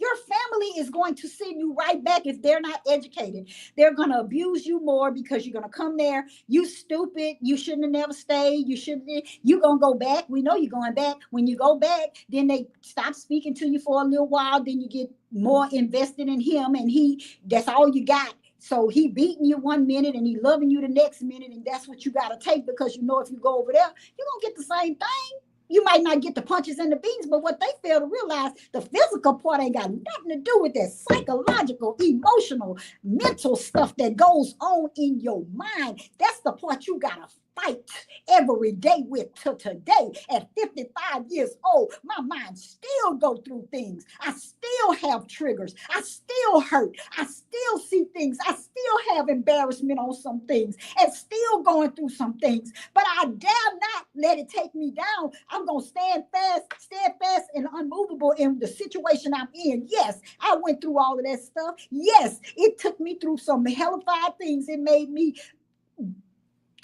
Your family is going to send you right back if they're not educated. They're going to abuse you more because you're going to come there. You stupid. You shouldn't have never stayed. You shouldn't. You're going to go back. We know you're going back. When you go back, then they stop speaking to you for a little while. Then you get more invested in him and that's all you got. So he beating you 1 minute and he loving you the next minute. And that's what you got to take because you know if you go over there, you're going to get the same thing. You might not get the punches and the beats, but what they fail to realize, the physical part ain't got nothing to do with that psychological, emotional, mental stuff that goes on in your mind. That's the part you got to fight every day with to today. At 55 years old, my mind still go through things. I still have triggers. I still hurt. I still see things. I still have embarrassment on some things and still going through some things. But I dare not let it take me down. I'm going to stand fast, steadfast, and unmovable in the situation I'm in. Yes, I went through all of that stuff. Yes, it took me through some hellified things. It made me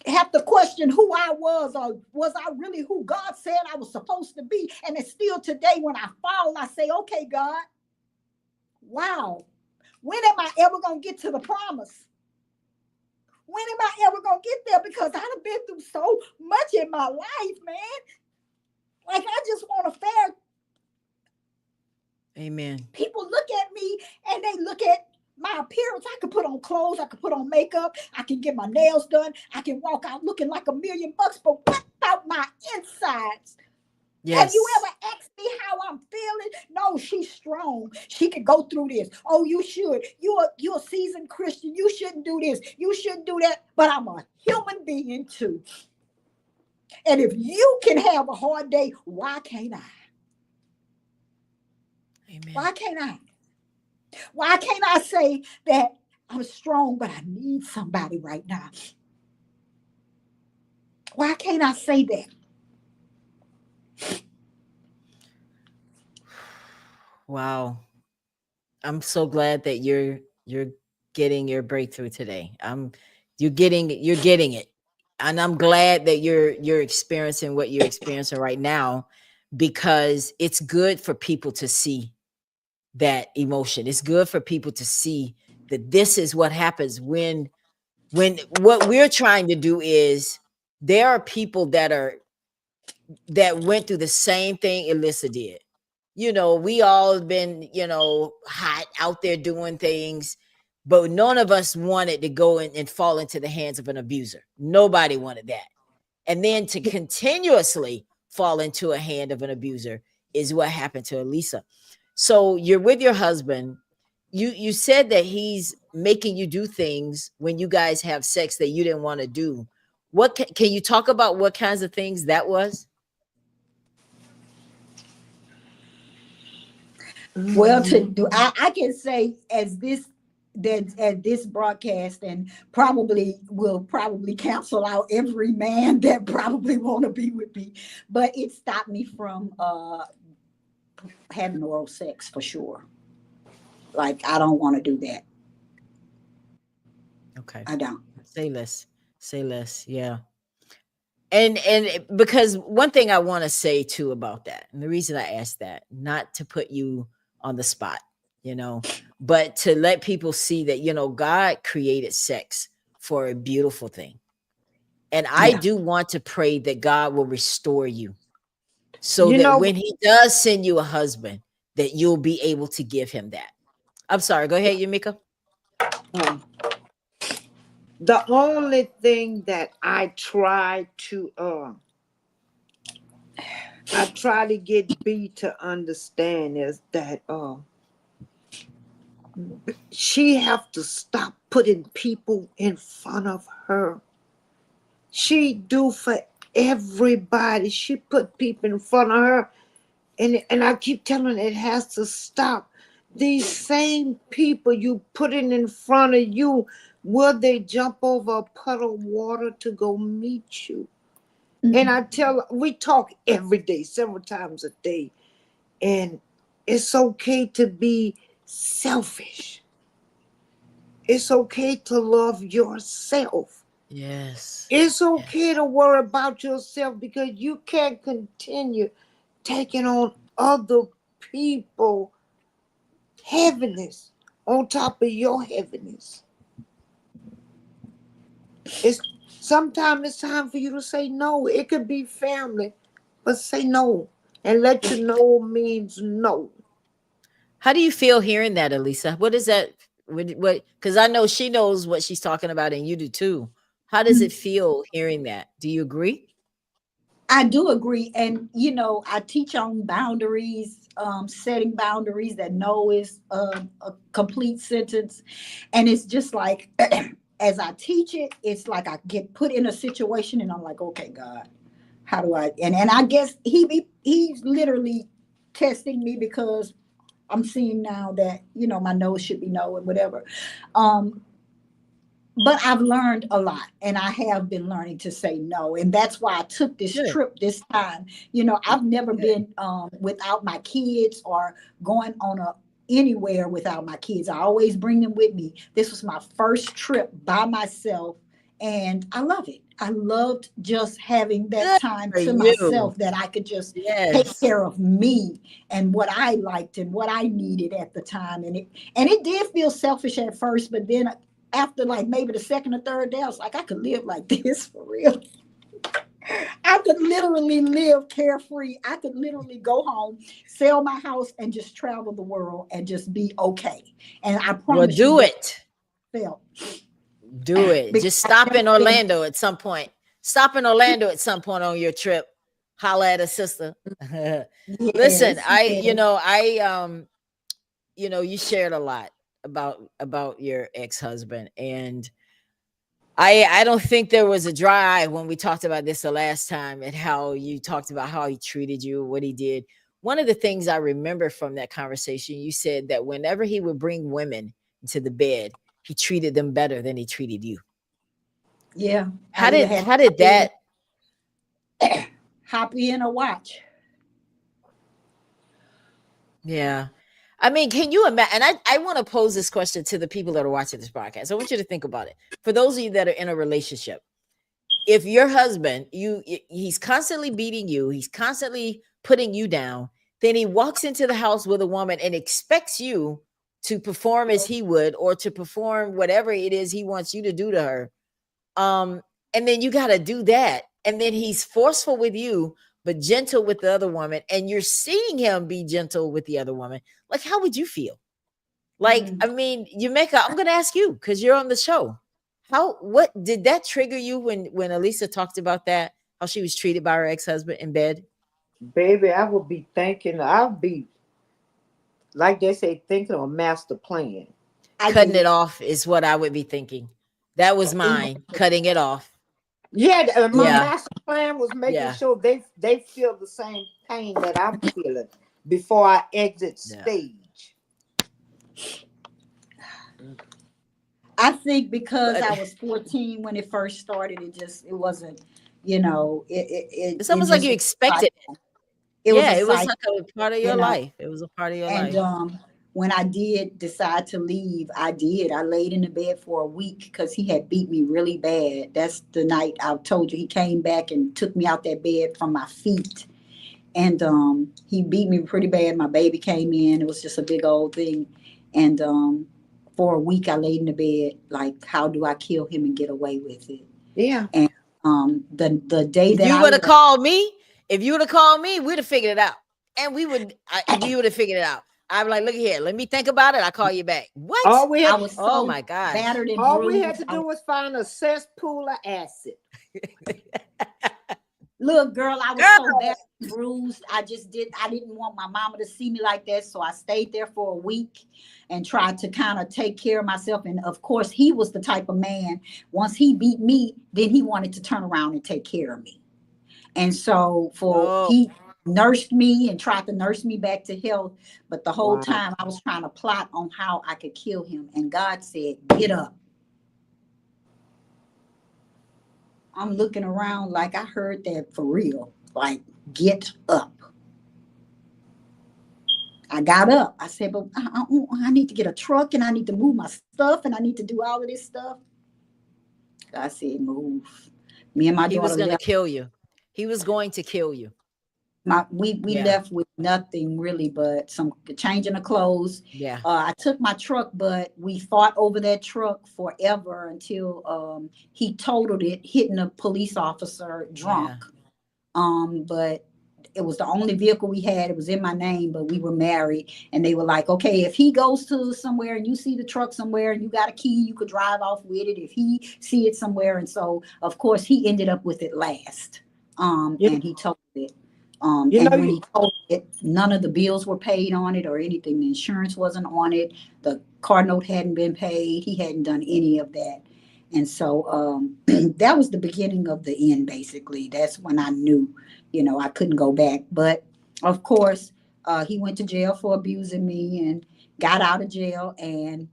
have to question who I was, or was I really who God said I was supposed to be? And it's still today when I fall, I say, okay, God, wow, when am I ever going to get to the promise? When am I ever going to get there? Because I've been through so much in my life, man. Like, I just want a fair. Amen. People look at me and they look at my appearance. I can put on clothes. I can put on makeup. I can get my nails done. I can walk out looking like $1 million. But what about my insides? Yes. Have you ever asked me how I'm feeling? No, she's strong. She can go through this. Oh, you should. You're a seasoned Christian. You shouldn't do this. You shouldn't do that. But I'm a human being too. And if you can have a hard day, why can't I? Amen. Why can't I? Why can't I say that I'm strong, but I need somebody right now? Why can't I say that? Wow. I'm so glad that you're getting your breakthrough today. You're getting it. And I'm glad that you're experiencing what you're experiencing right now, because it's good for people to see that emotion. It's good for people to see that this is what happens when what we're trying to do is, there are people that went through the same thing Alyssa did. We all been, hot out there doing things, but none of us wanted to go in and fall into the hands of an abuser. Nobody wanted that. And then to continuously fall into a hand of an abuser is what happened to Elisa. So you're with your husband. You said that he's making you do things when you guys have sex that you didn't want to do. What can you talk about what kinds of things that was? Well, to do, I can say as this broadcast, and probably will probably cancel out every man that probably want to be with me, but it stopped me from having oral sex for sure. Like I don't want to do that. Okay. I don't. Say less. Say less. Yeah. And because one thing I want to say too about that, and the reason I asked that, not to put you on the spot, but to let people see that, God created sex for a beautiful thing. And I Yeah. do want to pray that God will restore you so You that know, when he does send you a husband, that you'll be able to give him that. I'm sorry. Go ahead, Yumika. um, the only thing that I try to get B to understand is that she have to stop putting people in front of her. She do for everybody. She put people in front of her, and I keep telling her it has to stop. These same people you putting in front of you, will they jump over a puddle of water to go meet you? And I tell, we talk every day, several times a day, and it's okay to be selfish. It's okay to love yourself. Yes. It's okay Yes. to worry about yourself because you can't continue taking on other people heaviness on top of your heaviness. It's sometimes it's time for you to say no. It could be family, but say no. And let you know means no. How do you feel hearing that, Elisa? What is that? What? Because I know she knows what she's talking about, and you do too. How does it feel hearing that? Do you agree? I do agree. And, I teach on boundaries, setting boundaries, that no is a complete sentence. And it's just like, as I teach it, it's like I get put in a situation and I'm like, okay, God, how do I, and I guess he's literally testing me because I'm seeing now that, my no should be no and whatever. Um, but I've learned a lot and I have been learning to say no. And that's why I took this Good. trip this time. I've never been without my kids or going on a anywhere without my kids. I always bring them with me. This was my first trip by myself and I love it. I loved just having that Good time for to you. myself that I could just take Yes. care of me and what I liked and what I needed at the time. And it did feel selfish at first, but then after like maybe the second or third day, I was like, I could live like this for real. I could literally live carefree. I could literally go home, sell my house, and just travel the world and just be okay. And I Well, promise you do that it. I felt Do it. because Just I've stop never in been. Orlando at some point. Stop in Orlando at some point on your trip. Holla at a sister. Listen, Yes, yes. you shared a lot about your ex-husband, and I don't think there was a dry eye when we talked about this the last time, and how you talked about how he treated you, what he did. One of the things I remember from that conversation, you said that whenever he would bring women into the bed, he treated them better than he treated you. Yeah. I How either did had how did that hop in or watch. Yeah. I mean, can you imagine? And I want to pose this question to the people that are watching this podcast. I want you to think about it. For those of you that are in a relationship, if your husband, he's constantly beating you, he's constantly putting you down, then he walks into the house with a woman and expects you to perform as he would, or to perform whatever it is he wants you to do to her. Um, and then you got to do that. And then he's forceful with you, but gentle with the other woman. And you're seeing him be gentle with the other woman. Like, how would you feel? Like, I mean, Jamaica, I'm gonna ask you because you're on the show. What did that trigger you when Elisa talked about that? How she was treated by her ex-husband in bed? Baby, I would be thinking, I'll be, like they say, thinking of a master plan. I Cutting it did. off is what I would be thinking. That was mine. Cutting it off. Yeah, my Yeah. master plan was making Yeah. sure they feel the same pain that I'm feeling before I exit Yeah. stage. I think because But I was 14 when it first started, it wasn't, you know, it's it almost like just you was a expected it. cycle. It was Yeah, a it was cycle, like a part of you your know. life. It was a part of your And life. when I did decide to leave, I did. I laid in the bed for a week because he had beat me really bad. That's the night I told you he came back and took me out that bed from my feet. And he beat me pretty bad. My baby came in. It was just a big old thing. And for a week, I laid in the bed like, how do I kill him and get away with it? Yeah. And the day If that you I would have left, called me, if you would have called me, we'd have figured it out. And we would have figured it out. I'm like, look here, let me think about it. I'll call you back. What? All we I had was Oh so my gosh. battered and all we had bruised. to do was find a cesspool of acid. Look, girl, I was so Girl. bad bruised. I didn't want my mama to see me like that. So I stayed there for a week and tried to kind of take care of myself. And of course, he was the type of man, once he beat me, then he wanted to turn around and take care of me. And so Oh, he nursed me and tried to nurse me back to health. But the whole Wow. time I was trying to plot on how I could kill him. And God said, get up. I'm looking around like I heard that for real. Like, get up. I got up. I said, but I need to get a truck and I need to move my stuff and I need to do all of this stuff. I said, move. Me and my he was daughter gonna left. kill you. He was going to kill you. We Yeah. left with nothing really but some changing of clothes. Yeah. I took my truck, but we fought over that truck forever until he totaled it, hitting a police officer Yeah. drunk. But it was the only vehicle we had. It was in my name, but we were married. And they were like, okay, if he goes to somewhere and you see the truck somewhere and you got a key, you could drive off with it if he see it somewhere. And so, of course, he ended up with it last. You, And he told it. you know And when you he told it, none of the bills were paid on it or anything. The insurance wasn't on it. The car note hadn't been paid. He hadn't done any of that. And so that was the beginning of the end, basically. That's when I knew, I couldn't go back. But of course, he went to jail for abusing me and got out of jail. And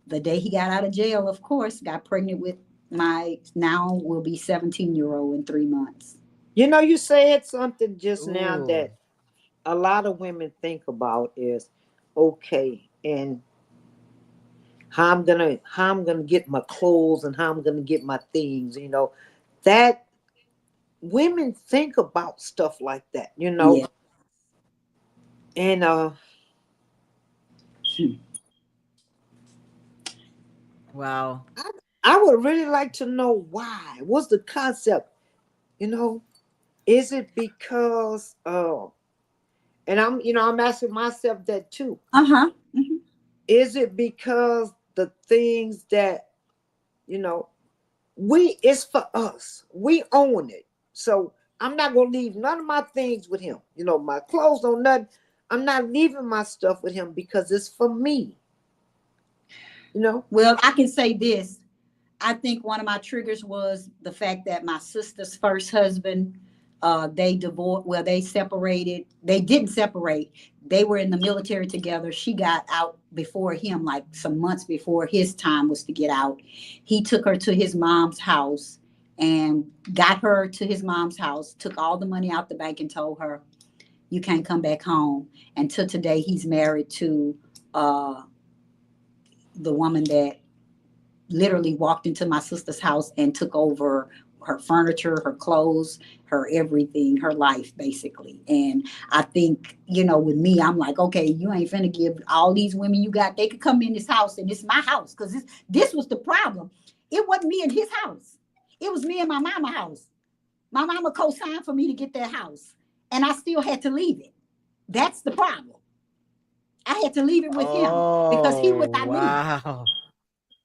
the day he got out of jail, of course, got pregnant with my now will be 17-year-old in 3 months. you said something just now Ooh. that a lot of women think about is okay, and how I'm gonna get my clothes and how I'm gonna get my things, that women think about stuff like that. Yeah. And Wow. I would really like to know why. What's the concept? You know, is it because and I'm asking myself that too. Uh-huh. Is it because the things that, you know, it's for us. We own it. So I'm not gonna leave none of my things with him. My clothes on nothing. I'm not leaving my stuff with him because it's for me. You know? Well, I can say this. I think one of my triggers was the fact that my sister's first husband, they divorced. Well, they separated. They didn't separate. They were in the military together. She got out before him, like some months before his time was to get out. He took her to his mom's house and got her to his mom's house, took all the money out the bank and told her, you can't come back home. And till today, he's married to uh, the woman that literally walked into my sister's house and took over her furniture, her clothes, her everything, her life, basically. And I think, with me, I'm like, okay, you ain't finna give all these women you got, they could come in this house and it's my house. Because this was the problem. It wasn't me in his house. It was me in my mama house. My mama co-signed for me to get that house. And I still had to leave it. That's the problem. I had to leave it with him because he would Oh, not leave. wow.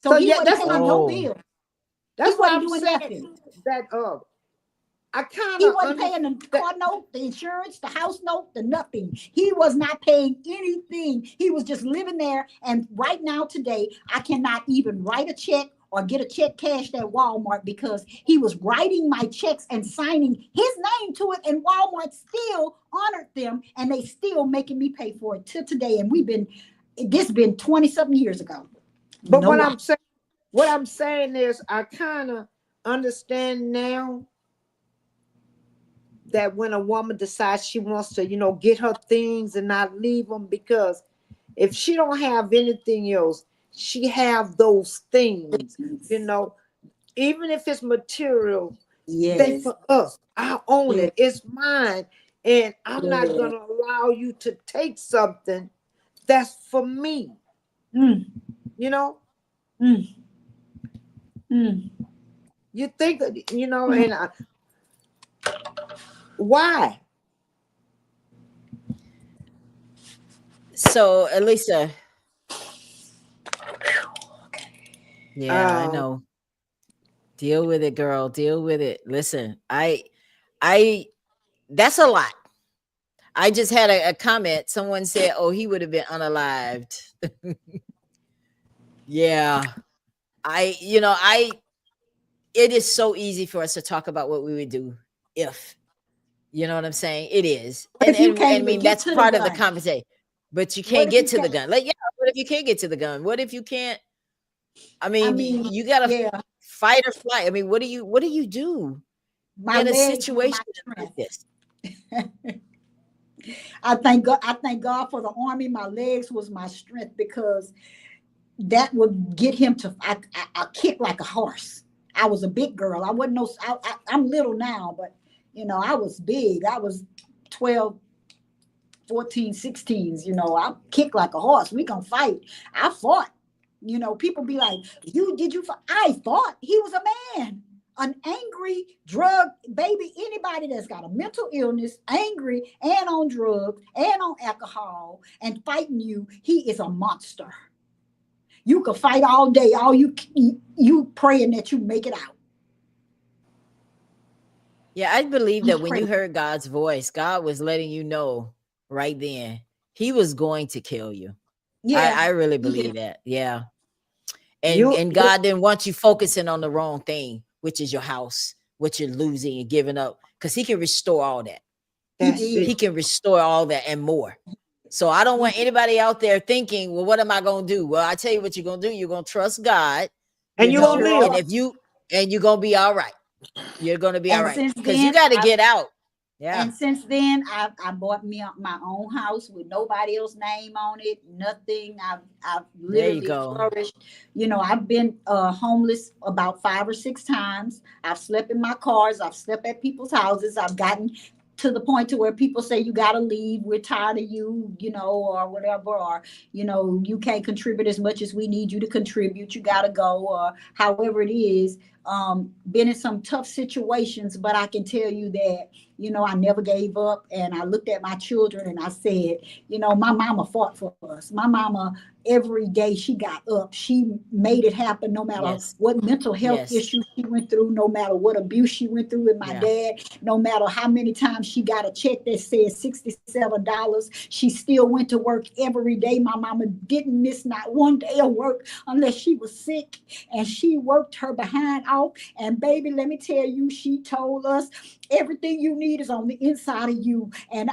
So So he yeah, wasn't that's paying no Oh, bill. He that's what wasn't I'm doing saying. nothing. That I kind He of wasn't paying the understand. car note, the insurance, the house note, the nothing. He was not paying anything. He was just living there. And right now, today, I cannot even write a check or get a check cashed at Walmart because he was writing my checks and signing his name to it. And Walmart still honored them and they still making me pay for it till today. And this been 20 something years ago. But No lie. what I'm saying is, I kind of understand now that when a woman decides she wants to, get her things and not leave them, because if she don't have anything else, she have those things, you know, even if it's material, they Yes. for us. I own Yes. it. It's mine. And I'm not Yes. gonna allow you to take something that's for me, Mm, you know. mm, mm, You think, mm. and why? so Elisa, yeah, I Um, know. Deal with it, girl. Deal with it. Listen, I, that's a lot. I just had a comment. Someone said, "Oh, he would have been unalived." Yeah, I. It is so easy for us to talk about what we would do if, you know what I'm saying. It is, What if you and can't I even mean get that's to the part of the gun? conversation. But you What can't if get you to the can't? gun. Like, yeah, what if you can't get to the gun? What if you can't? I I mean, mean, you gotta yeah, fight or flight. I mean, what do you do my in a legs were my situation like strength. this? I thank God. I thank God for the army. My legs was my strength because that would get him to. I kick like a horse. I was a big girl. I wasn't no. I'm little now, but I was big. I was 12, 14, 16s. I kick like a horse. We gonna fight. I fought. People be like, did you fight? I fought. He was a man. An angry drug baby, anybody that's got a mental illness, angry and on drugs and on alcohol and fighting you, he is a monster. You could fight all day, all you praying that you make it out. Yeah, I believe You that when pray. you heard God's voice, God was letting you know right then He was going to kill you. Yeah, I really he did. believe that. Yeah. and you, and you God didn't want you focusing on the wrong thing, which is your house, what you're losing and giving up, because He can restore all that. He that's did. it. He can restore all that and more. So I don't want anybody out there thinking, well, what am I going to do? Well, I tell you what you're going to do. You're going to trust God, And You you gonna sure live. and are. if you, and you're going to be all right. You're going to be all And right. since Because you then, got to I get out. Yeah. And since then, I bought me my own house with nobody else's name on it, nothing. I've There you literally go. flourished. I've been homeless about 5 or 6 times. I've slept in my cars. I've slept at people's houses. I've gotten to the point to where people say you got to leave. We're tired of you, or whatever, or you can't contribute as much as we need you to contribute. You got to go, or however it is. Been in some tough situations, but I can tell you that I never gave up. And I looked at my children and I said, my mama fought for us. My mama, every day she got up, she made it happen no matter Yes. what mental health Yes. issues she went through, no matter what abuse she went through with my Yeah. dad, no matter how many times she got a check that said $67. She still went to work every day. My mama didn't miss not one day of work unless she was sick, and she worked her behind off. And baby, let me tell you, she told us everything you need is on the inside of you. And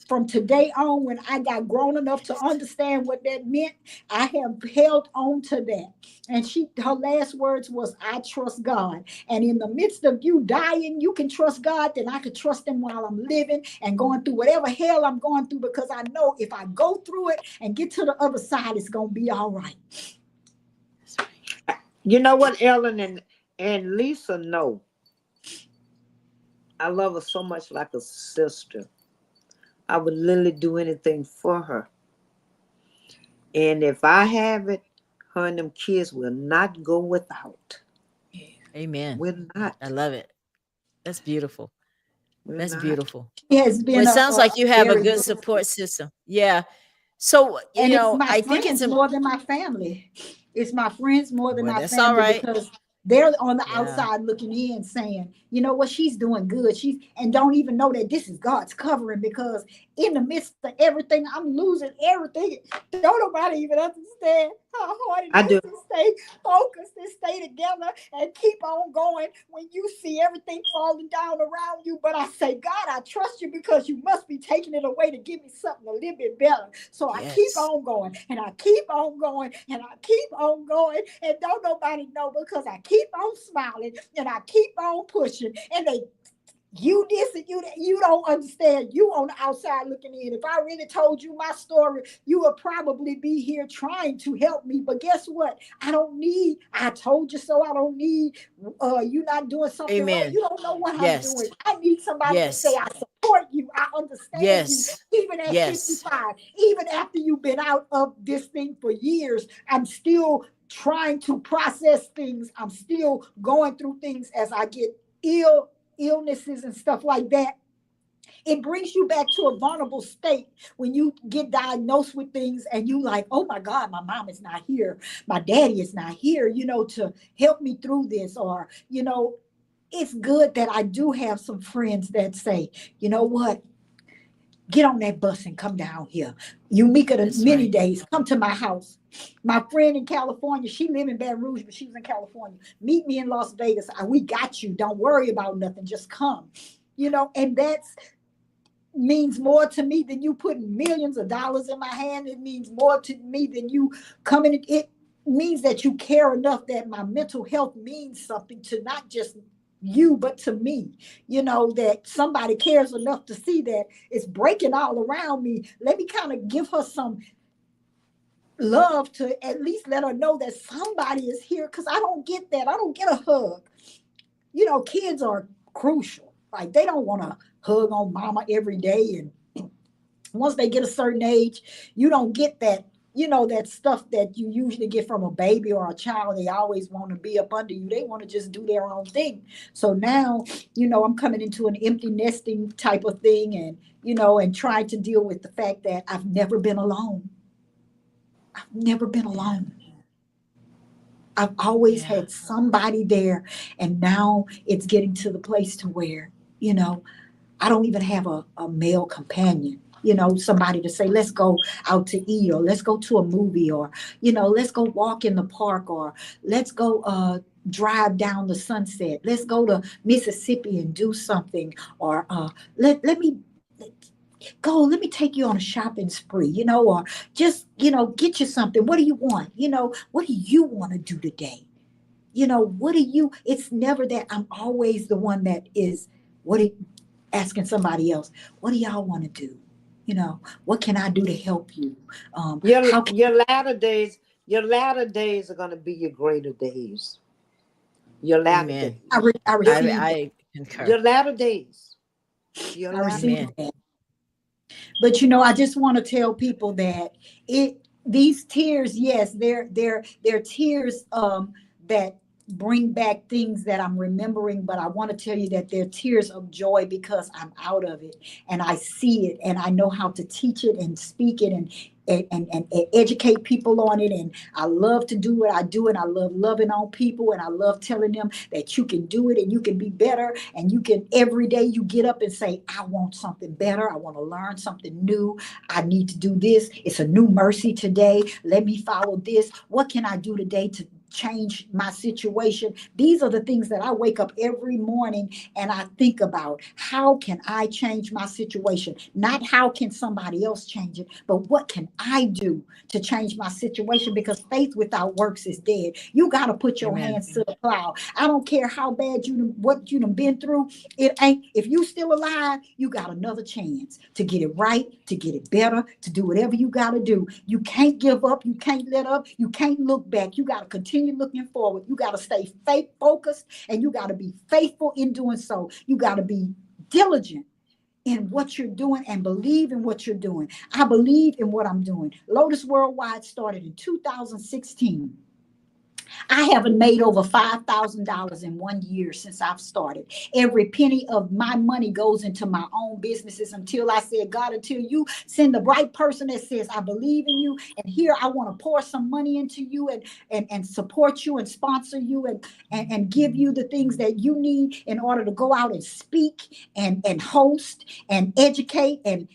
from today on, when I got grown enough to understand what that meant, I have held on to that. And her last words was, I trust God. And in the midst of you dying, you can trust God, then I can trust him while I'm living and going through whatever hell I'm going through, because I know if I go through it and get to the other side, it's going to be all right. You know what, Ellen and Lisa know. I love her so much, like a sister. I would literally do anything for her. And if I have it, her and them kids will not go without. Amen. Will I not. love it. That's beautiful. Will That's not. beautiful. She has Well, been it a, sounds a like you have a very good good. support system. Yeah. So, And it's my I think it's friends more than my family. It's my friends more than well, my that's all family right. because they're on the Yeah. outside looking in saying, you know what, she's doing good. She's and don't even know that this is God's covering because in the midst of everything, I'm losing everything. Don't nobody even understand how hard it I is do. to stay focused and stay together and keep on going when you see everything falling down around you. But I say, God, I trust you because you must be taking it away to give me something a little bit better. So I keep Yes. on going and I keep on going and I keep on going and don't nobody know because I keep on smiling and I keep on pushing and they you this and you that. You don't understand. You on the outside looking in. If I really told you my story, you would probably be here trying to help me. But guess what? I don't need. I told you so. I don't need. You not doing something right. Amen. You don't know what I'm Yes. doing. I need somebody to say Yes. I support you. I understand you. Yes. Even at Yes. 55, even after you've been out of this thing for years, I'm still trying to process things. I'm still going through things as I get illnesses and stuff like that. It brings you back to a vulnerable state when you get diagnosed with things and you like, oh my God, my mom is not here, my daddy is not here, to help me through this. Or it's good that I do have some friends that say, you know what, get on that bus and come down here. You meet her That's many right. days. Come to my house. My friend in California, she lived in Baton Rouge, but she was in California. Meet me in Las Vegas. We got you. Don't worry about nothing. Just come. And that's means more to me than you putting millions of dollars in my hand. It means more to me than you coming. It means that you care enough that my mental health means something to not just you, but to me. That somebody cares enough to see that it's breaking all around me. Let me kind of give her some love to at least let her know that somebody is here because I don't get that. I don't get a hug. Kids are crucial. Like they don't want to hug on mama every day. And once they get a certain age, you don't get that, that stuff that you usually get from a baby or a child. They always want to be up under you. They want to just do their own thing. So now, I'm coming into an empty nesting type of thing and trying to deal with the fact that I've never been alone. I've never been Yeah. alone. I've always Yeah. had somebody there. And now it's getting to the place to where, you know, I don't even have a male companion, somebody to say, let's go out to eat or let's go to a movie or, let's go walk in the park or let's go drive down the sunset. Let's go to Mississippi and do something or let me go, let me take you on a shopping spree, or just, get you something. What do you want? What do you want to do today? What do you, it's never that I'm always the one that is, what do, asking somebody else, what do y'all want to do? What can I do to help you? Your How can your latter days are gonna be your greater days. Your latter Amen. days. I Your receive that? I concur. your latter days. Your I latter receive days. Amen. that. But I just want to tell people that these tears, yes, they're tears that bring back things that I'm remembering, but I want to tell you that they're tears of joy because I'm out of it and I see it and I know how to teach it and speak it and educate people on it. And I love to do what I do and I love loving on people and I love telling them that you can do it and you can be better and you can every day you get up and say, I want something better. I want to learn something new. I need to do this. It's a new mercy today. Let me follow this. What can I do today to change my situation? These are the things that I wake up every morning and I think about. How can I change my situation? Not how can somebody else change it, but what can I do to change my situation? Because faith without works is dead. You got to put your Amen. hands to the plow. I don't care how bad what you done been through. It ain't, if you still alive, you got another chance to get it right, to get it better, to do whatever you got to do. You can't give up. You can't let up. You can't look back. You got to continue looking forward. You got to stay faith focused and you got to be faithful in doing so. You got to be diligent in what you're doing and believe in what you're doing. I believe in what I'm doing. Lotus Worldwide started in 2016. I haven't made over $5,000 in 1 year since I've started. Every penny of my money goes into my own businesses until I said, God, until you send the right person that says, I believe in you. And here I want to pour some money into you and support you and sponsor you and give you the things that you need in order to go out and speak and host and educate and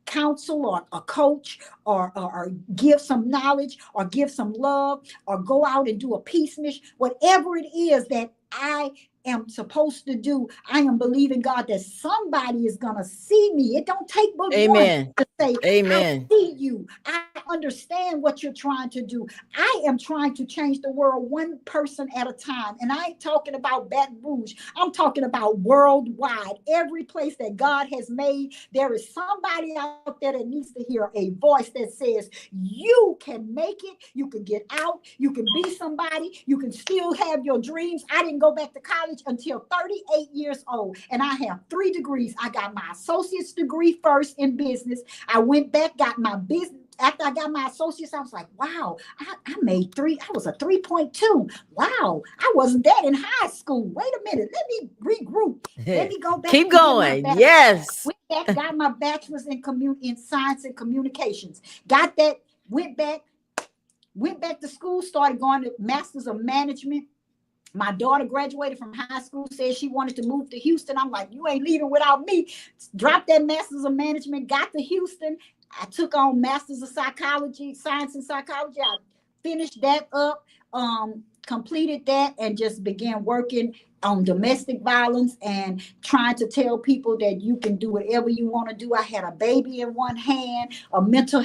counsel or a coach or give some knowledge or give some love or go out and do a peace mission, whatever it is that I am supposed to do, I am believing God that somebody is going to see me. It don't take but one Amen. to say, I Amen. see you. I understand what you're trying to do. I am trying to change the world one person at a time. And I ain't talking about Baton Rouge. I'm talking about worldwide. Every place that God has made, there is somebody out there that needs to hear a voice that says, you can make it. You can get out. You can be somebody. You can still have your dreams. I didn't go back to college until 38 years old. And I have 3 degrees. I got my associate's degree first in business. I went back, got my business. After I got my associates, I was like, wow, I made 3. I was a 3.2. Wow, I wasn't that in high school. Wait a minute. Let me regroup. Let me go back. Keep going. Yes. Went back, got my bachelor's in science and communications. Got that, went back to school, started going to master's of management. My daughter graduated from high school, said she wanted to move to Houston. I'm like, you ain't leaving without me. Dropped that master's of management, got to Houston. I took on master's of psychology, science and psychology. I finished that up, completed that, and just began working on domestic violence and trying to tell people that you can do whatever you want to do. I had a baby in one hand, a mental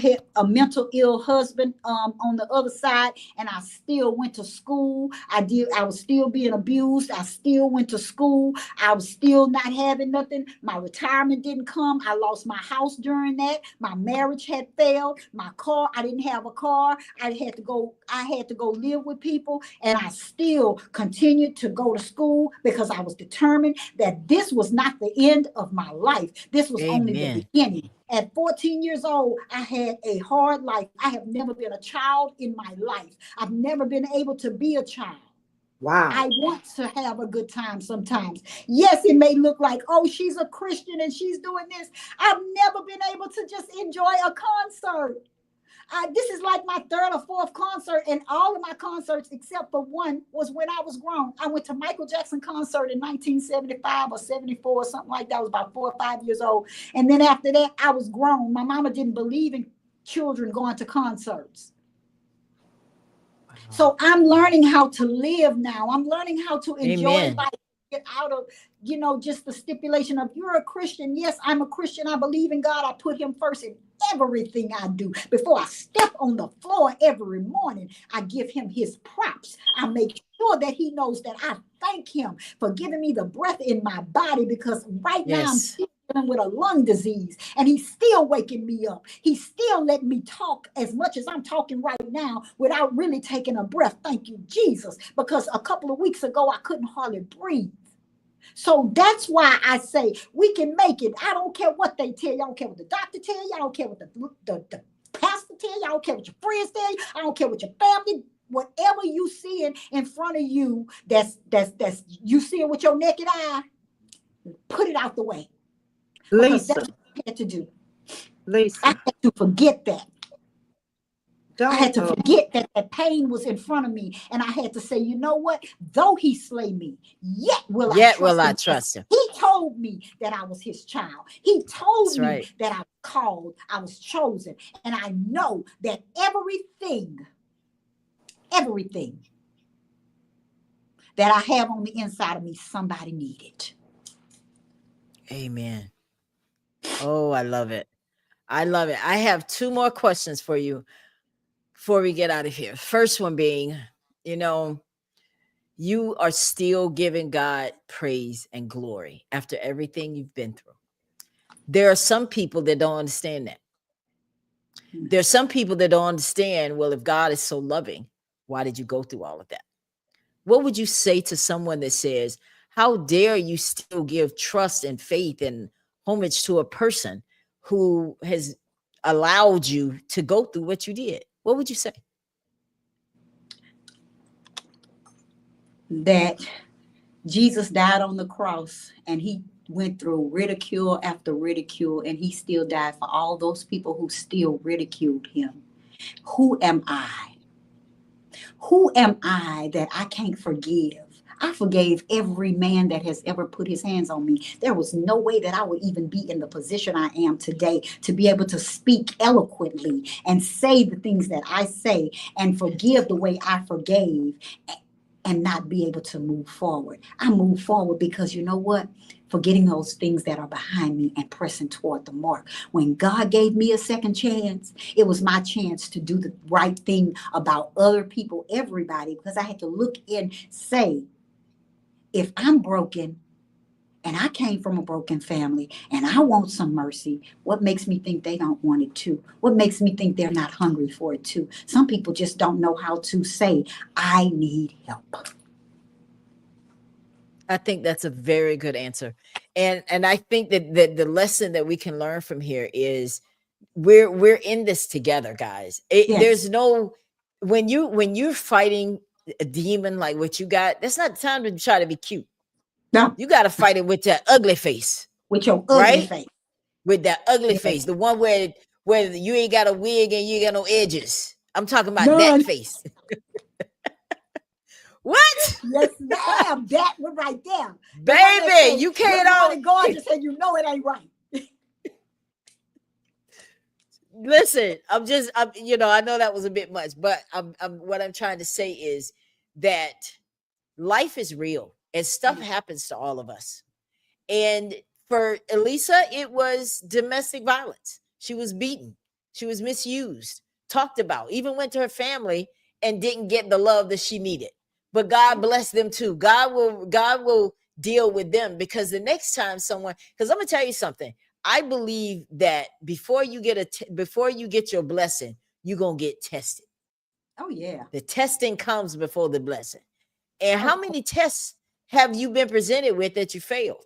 ill husband on the other side, and I still went to school. I was still being abused. I still went to school. I was still not having nothing. My retirement didn't come. I lost my house during that. My marriage had failed. My car, I didn't have a car. I had to go live with people, and I still continued to go to school because I was determined that this was not the end of my life. This was only the Amen. beginning. At 14 years old, I had a hard life. I have never been a child in my life. I've never been able to be a child. Wow. I want to have a good time sometimes. Yes, it may look like, oh, she's a Christian and she's doing this. I've never been able to just enjoy a concert. This is like my 3rd or 4th concert, and all of my concerts except for one was when I was grown. I went to Michael Jackson concert in 1975 or 74 or something like that. I was about 4 or 5 years old. And then after that, I was grown. My mama didn't believe in children going to concerts. So I'm learning how to live now. I'm learning how to enjoy Amen. life. Get out of, just the stipulation of you're a Christian. Yes, I'm a Christian. I believe in God. I put him first in everything I do. Before I step on the floor every morning, I give him his props. I make sure that he knows that I thank him for giving me the breath in my body, because right now I'm Yes. still dealing with a lung disease, and he's still waking me up. He's still letting me talk as much as I'm talking right now without really taking a breath. Thank you, Jesus, because a couple of weeks ago I couldn't hardly breathe. So that's why I say we can make it. I don't care what they tell you. I don't care what the doctor tell you. I don't care what the pastor tell you. I don't care what your friends tell you. I don't care what your family, whatever you see in front of you, that's you see it with your naked eye, put it out the way. Because Lisa, that's what I had to do. I Lisa, had to forget that. I had to don't forget that that pain was in front of me. And I had to say, you know what? Though he slay me, yet will I Yet will trust I him. trust him. He told me that I was his child. He told That's me right. that I was called, I was chosen. And I know that everything that I have on the inside of me, somebody needed. Amen. Oh, I love it. I love it. I have 2 more questions for you before we get out of here. First one being, you know, you are still giving God praise and glory after everything you've been through. There are some people that don't understand that. There's some people that don't understand, well, if God is so loving, why did you go through all of that? What would you say to someone that says, how dare you still give trust and faith and homage to a person who has allowed you to go through what you did? What would you say? that Jesus died on the cross and he went through ridicule after ridicule, and he still died for all those people who still ridiculed him. Who am I? Who am I that I can't forgive? I forgave every man that has ever put his hands on me. There was no way that I would even be in the position I am today to be able to speak eloquently and say the things that I say and forgive the way I forgave and not be able to move forward. I move forward because you know what? Forgetting those things that are behind me and pressing toward the mark. When God gave me a second chance, it was my chance to do the right thing about other people, everybody, because I had to look and say, if I'm broken and I came from a broken family and I want some mercy, what makes me think they don't want it too? What makes me think they're not hungry for it too? Some people just don't know how to say, I need help. I think that's a very good answer. And I think that the lesson that we can learn from here is we're in this together, guys. Yes. There's no when you're fighting a demon like what you got, that's not the time to try to be cute. No, You got to fight it with that ugly face, with your ugly right? face. With that ugly face, Yes. the one where you ain't got a wig and you ain't got no edges. I'm talking about that None. face. What? Yes, ma'am. That one right there. The one that Baby, say, you good can't all morning, gorgeous, and you know it ain't right. listen. I know that was a bit much, but what I'm trying to say is that life is real and stuff happens to all of us. And for Elisa, it was domestic violence. She was beaten, she was misused, talked about, even went to her family and didn't get the love that she needed. But God bless them too. God will deal with them, because the next time someone, because I'm gonna tell you something. I believe that before you get your blessing, you're gonna get tested. Oh, yeah. The testing comes before the blessing. And how Of course. many tests have you been presented with that you failed?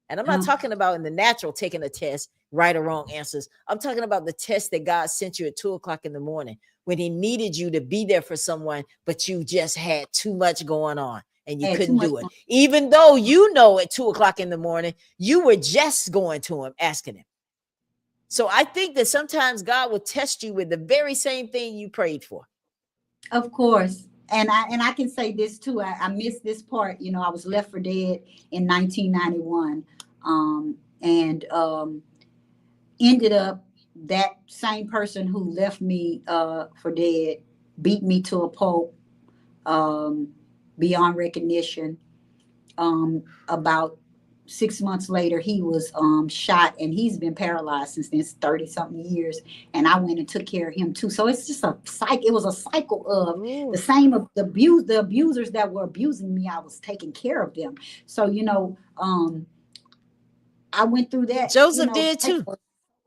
And I'm not Uh, talking about in the natural taking a test, right or wrong answers. I'm talking about the test that God sent you at 2 o'clock in the morning when he needed you to be there for someone, but you just had too much going on and you had too couldn't much. do it. Even though you know at 2 o'clock in the morning, you were just going to him, asking him. So I think that sometimes God will test you with the very same thing you prayed for. Of course. And I can say this too. I missed this part. You know, I was left for dead in 1991, and ended up that same person who left me for dead beat me to a pulp, um, beyond recognition. About 6 months later, he was shot, and he's been paralyzed since then, 30 something years. And I went and took care of him too. So it's just a cycle. It was a cycle of the Ooh. same of the abusers that were abusing me. I was taking care of them. So I went through that. Joseph did too. Cycle.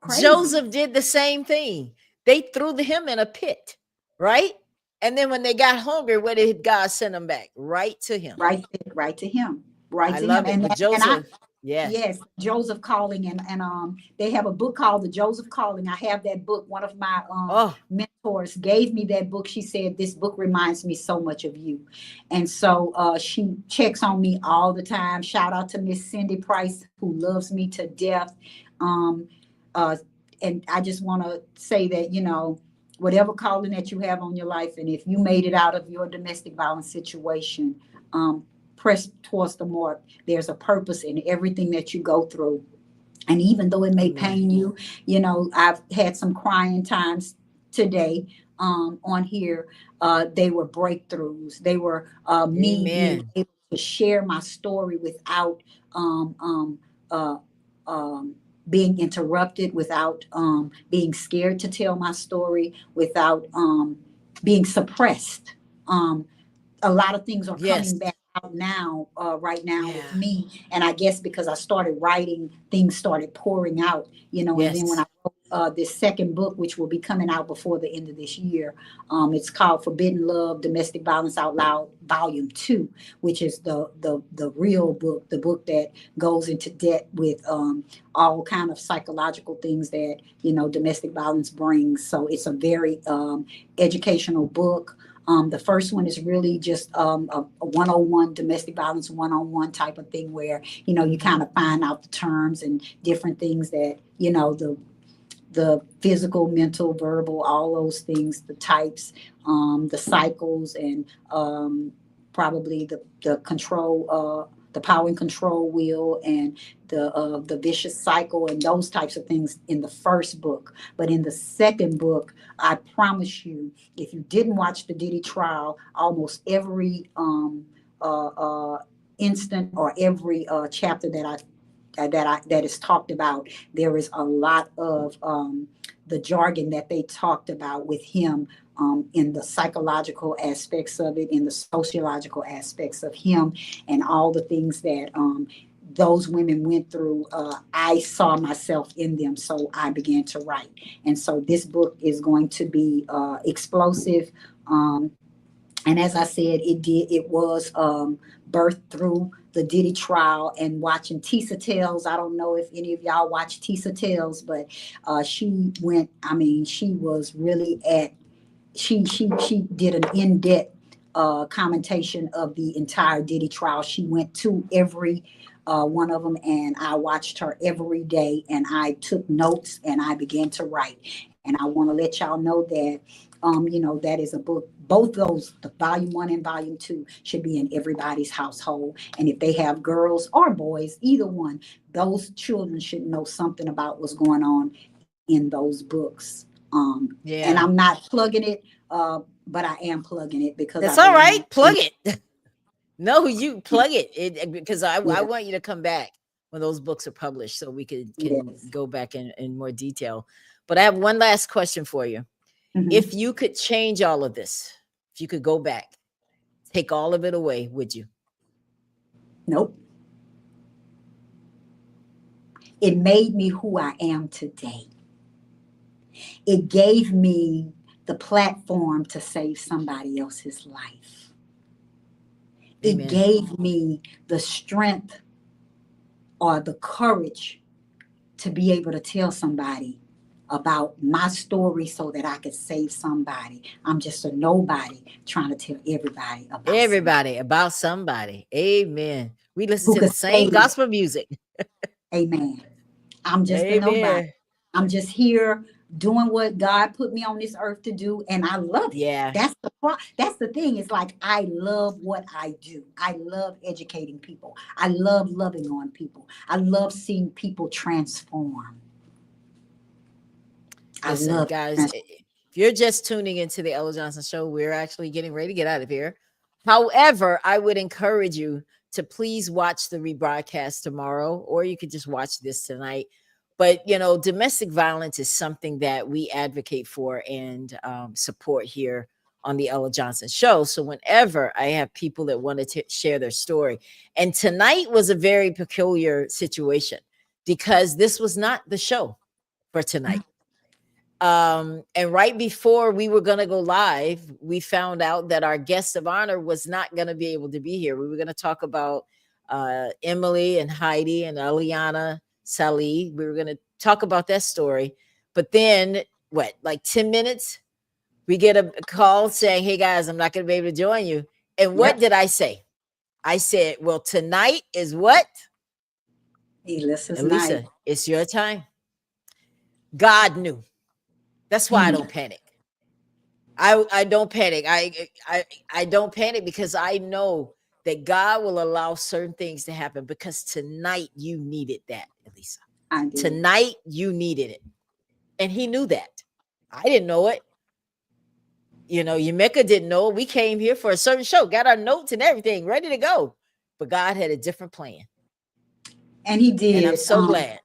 Crazy. Joseph did the same thing. They threw him in a pit, right? And then when they got hungry, where did God send them back? Right to him. Right to him. Right I to him. love it. But And I Joseph, yes. Yes, Joseph Calling, and they have a book called The Joseph Calling. I have that book. One of my Oh, mentors gave me that book. She said, this book reminds me so much of you. And so she checks on me all the time. Shout out to Miss Cindy Price, who loves me to death. Um, uh, and I just want to say that, whatever calling that you have on your life, and if you made it out of your domestic violence situation, press towards the mark. There's a purpose in everything that you go through. And even though it may amen. pain you, I've had some crying times today on here. They were breakthroughs. They were me being Amen. able to share my story without uh, um, being interrupted, without being scared to tell my story, without being suppressed. A lot of things are Yes. coming back out now, right now Yeah. with me. And I guess because I started writing, things started pouring out, and then when I Yes. wrote this second book, which will be coming out before the end of this year, it's called Forbidden Love, Domestic Violence Out Loud, Volume 2, which is the real book, the book that goes into depth with all kind of psychological things that, domestic violence brings. So it's a very educational book. The first one is really just a 101 domestic violence 101 type of thing where, you kind of find out the terms and different things that, the physical, mental, verbal, all those things, the types, the cycles, and probably the control, the power and control wheel, and the vicious cycle, and those types of things in the first book. But in the second book, I promise you, if you didn't watch the Diddy trial, almost every uh, uh, instant or every chapter that is talked about, there is a lot of the jargon that they talked about with him, in the psychological aspects of it, in the sociological aspects of him, and all the things that those women went through. I saw myself in them, so I began to write. And so this book is going to be explosive. And as I said, it was birthed through the Diddy trial and watching Tisa Tales. I don't know if any of y'all watch Tisa Tales, but she was really she did an in-depth commentation of the entire Diddy trial. She went to every one of them, and I watched her every day, and I took notes, and I began to write. And I want to let y'all know that, that is a book. Both those, the volume 1 and volume 2, should be in everybody's household. And if they have girls or boys, either one, those children should know something about what's going on in those books. And I'm not plugging it, but I am plugging it because That's I all believe. right. Plug it. No, you plug it, because I Yeah, want you to come back when those books are published so we can yes. go back in more detail. But I have one last question for you. If Hmm. you could change all of this, if you could go back, take all of it away, would you? Nope. It made me who I am today. It gave me the platform to save somebody else's life. It Amen. gave me the strength or the courage to be able to tell somebody about my story so that I could save somebody. I'm just a nobody trying to tell everybody about somebody Everybody about somebody. Amen. We listen who to the could same save. gospel music. Amen. I'm just a nobody. Amen. I'm just here doing what God put me on this earth to do, and I love it. Yeah. That's the thing. It's like I love what I do. I love educating people. I love loving on people. I love seeing people transform. I Listen, love guys, it. if you're just tuning into the Ella Johnson Show, we're actually getting ready to get out of here. However, I would encourage you to please watch the rebroadcast tomorrow, or you could just watch this tonight. But, domestic violence is something that we advocate for and support here on the Ella Johnson Show. So whenever I have people that want to share their story, and tonight was a very peculiar situation because this was not the show for tonight. And right before we were going to go live, we found out that our guest of honor was not going to be able to be here. We were going to talk about Emily and Heidi and Elianna Salih. We were going to talk about that story. But then, like 10 minutes, we get a call saying, "Hey guys, I'm not going to be able to join you." And what Yep. did I say? I said, "Well, tonight is what? Alyssa's night. Elisa, it's your time." God knew. That's why I Amen. don't panic. I don't panic. I don't panic because I know that God will allow certain things to happen because tonight you needed that, Elisa. I did. Tonight you needed it. And he knew that. I didn't know it. Yumeka didn't know it. We came here for a certain show, got our notes and everything ready to go. But God had a different plan. And he And I'm did. so glad.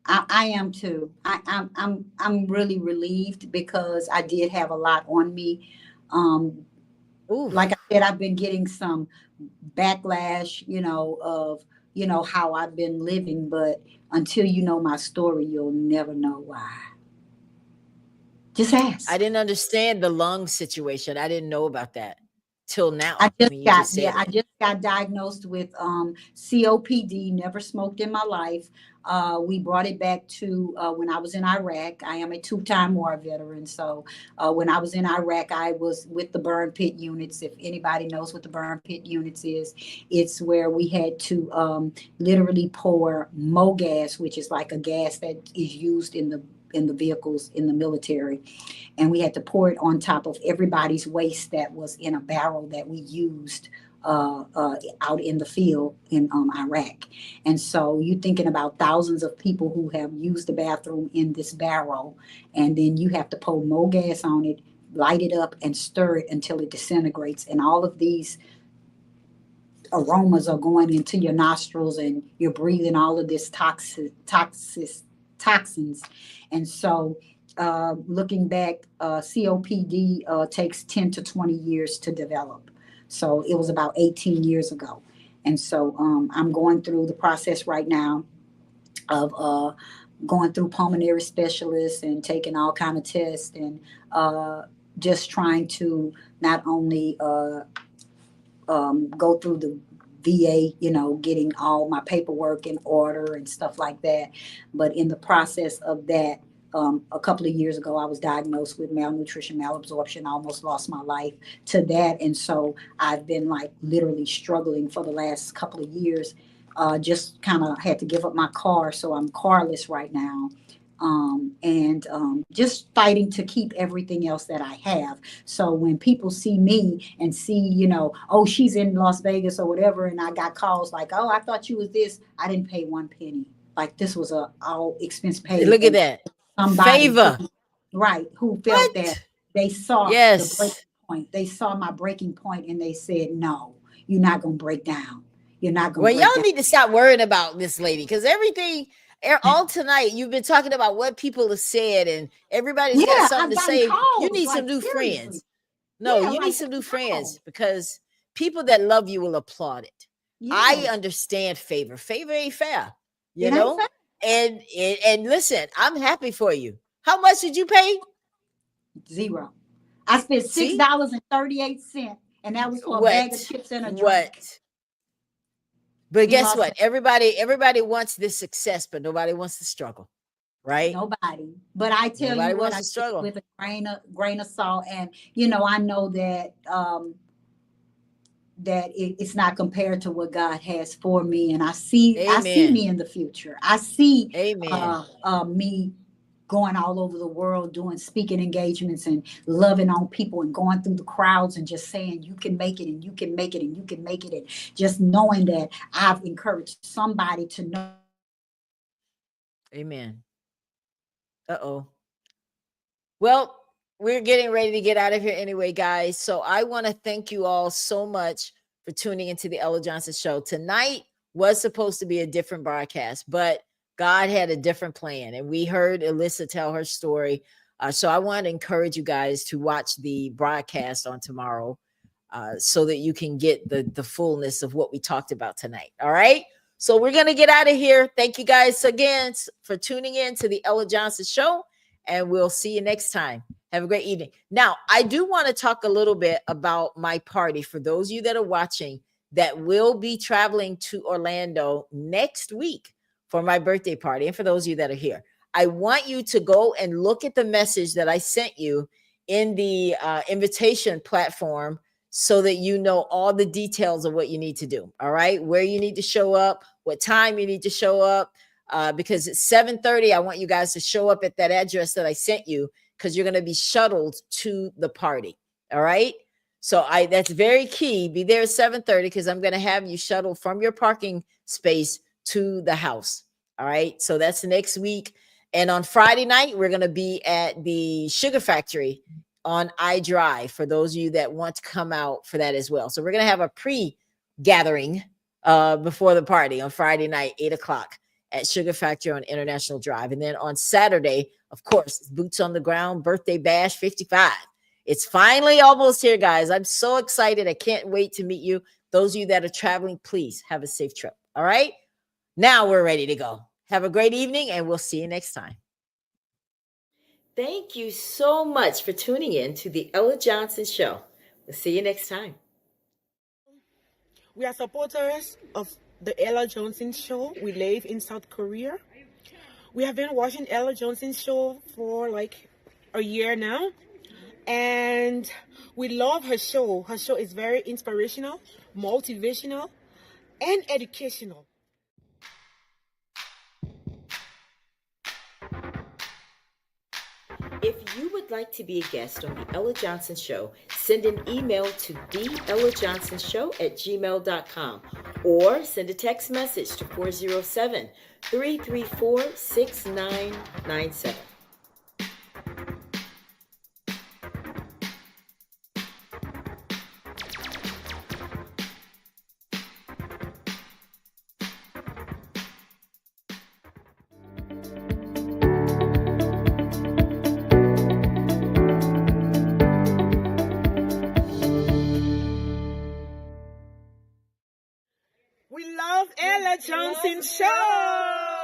I am too. I'm really relieved because I did have a lot on me. Um, Ooh, like I said, I've been getting some backlash, of how I've been living, but until you know my story, you'll never know why. Just I ask. didn't understand the lung situation. I didn't know about that. till now when you just said I it. just got diagnosed with COPD. Never smoked in my life. We brought it back to when I was in Iraq. I am a two-time war veteran. So when I was in Iraq, I was with the burn pit units. If anybody knows what the burn pit units is, it's where we had to literally pour gas, which is like a gas that is used in the vehicles in the military, and we had to pour it on top of everybody's waste that was in a barrel that we used out in the field in Iraq. And so you're thinking about thousands of people who have used the bathroom in this barrel, and then you have to pour more gas on it, light it up, and stir it until it disintegrates. And all of these aromas are going into your nostrils, and you're breathing all of this toxins. And so looking back, COPD takes 10 to 20 years to develop. So it was about 18 years ago. And so I'm going through the process right now of going through pulmonary specialists and taking all kind of tests, and just trying to not only go through the VA, getting all my paperwork in order and stuff like that. But in the process of that, a couple of years ago, I was diagnosed with malnutrition, malabsorption, almost lost my life to that. And so I've been like literally struggling for the last couple of years. Just kind of had to give up my car. So I'm carless right now. And just fighting to keep everything else that I have. So when people see me and see, oh, she's in Las Vegas or whatever, and I got calls like, oh, I thought you was this, I didn't pay one penny. Like this was a all expense paid, Look at and that. somebody Favor. right, who felt that What? they saw the breaking Yes. point. They saw my breaking point, and they said, no, you're not gonna break down. You're not gonna Well, break y'all down. need to stop worrying about this lady because everything, all tonight, you've been talking about what people have said, and everybody's got Yeah, something I've to gotten say. You calls need some like new seriously. friends. No, Yeah, you need like some new no. friends because people that love you will applaud it. I Yes. understand favor. Favor ain't fair, you It ain't know? fair. And listen, I'm happy for you. How much did you pay? Zero. I spent six See? dollars and 38 cents, and that was for a bag of What? chips and a drink What? But in guess Los what? Vegas. Everybody wants this success, but nobody wants to struggle, right? Nobody. But I tell Nobody you what, wants I to take it struggle. with a grain of salt, and I know that it's not compared to what God has for me, and I see Amen. me in the future. I see Amen. me going all over the world doing speaking engagements and loving on people and going through the crowds and just saying you can make it and you can make it and you can make it, and just knowing that I've encouraged somebody to know. Amen. Uh-oh. Well, we're getting ready to get out of here anyway, guys. So I want to thank you all so much for tuning into the Ella Johnson Show. Tonight was supposed to be a different broadcast, but God had a different plan. And we heard Alyssa tell her story. So I want to encourage you guys to watch the broadcast on tomorrow so that you can get the fullness of what we talked about tonight. All right. So we're going to get out of here. Thank you guys again for tuning in to the Ella Johnson Show, and we'll see you next time. Have a great evening. Now, I do want to talk a little bit about my party for those of you that are watching that will be traveling to Orlando next week for my birthday party. And for those of you that are here, I want you to go and look at the message that I sent you in the invitation platform so that you know all the details of what you need to do. All right. Where you need to show up, what time you need to show up. Because it's 7:30. I want you guys to show up at that address that I sent you because you're going to be shuttled to the party. All right. So that's very key. Be there at 7:30 because I'm going to have you shuttled from your parking space to the house. All right. So that's next week. And on Friday night, we're going to be at the Sugar Factory on iDrive for those of you that want to come out for that as well. So we're going to have a pre-gathering before the party on Friday night, 8 o'clock at Sugar Factory on International Drive. And then on Saturday, of course, Boots on the Ground Birthday Bash 55. It's finally almost here, guys. I'm so excited. I can't wait to meet you. Those of you that are traveling, please have a safe trip. All right. Now we're ready to go. Have a great evening, and we'll see you next time. Thank you so much for tuning in to the Ella Johnson Show. We'll see you next time. We are supporters of the Ella Johnson Show. We live in South Korea. We have been watching Ella Johnson's show for like a year now. And we love her show. Her show is very inspirational, motivational, and educational. If you would like to be a guest on The Ella Johnson Show, send an email to theellajohnsonshow@gmail.com or send a text message to 407-334-6997. We love Ella Johnson Show.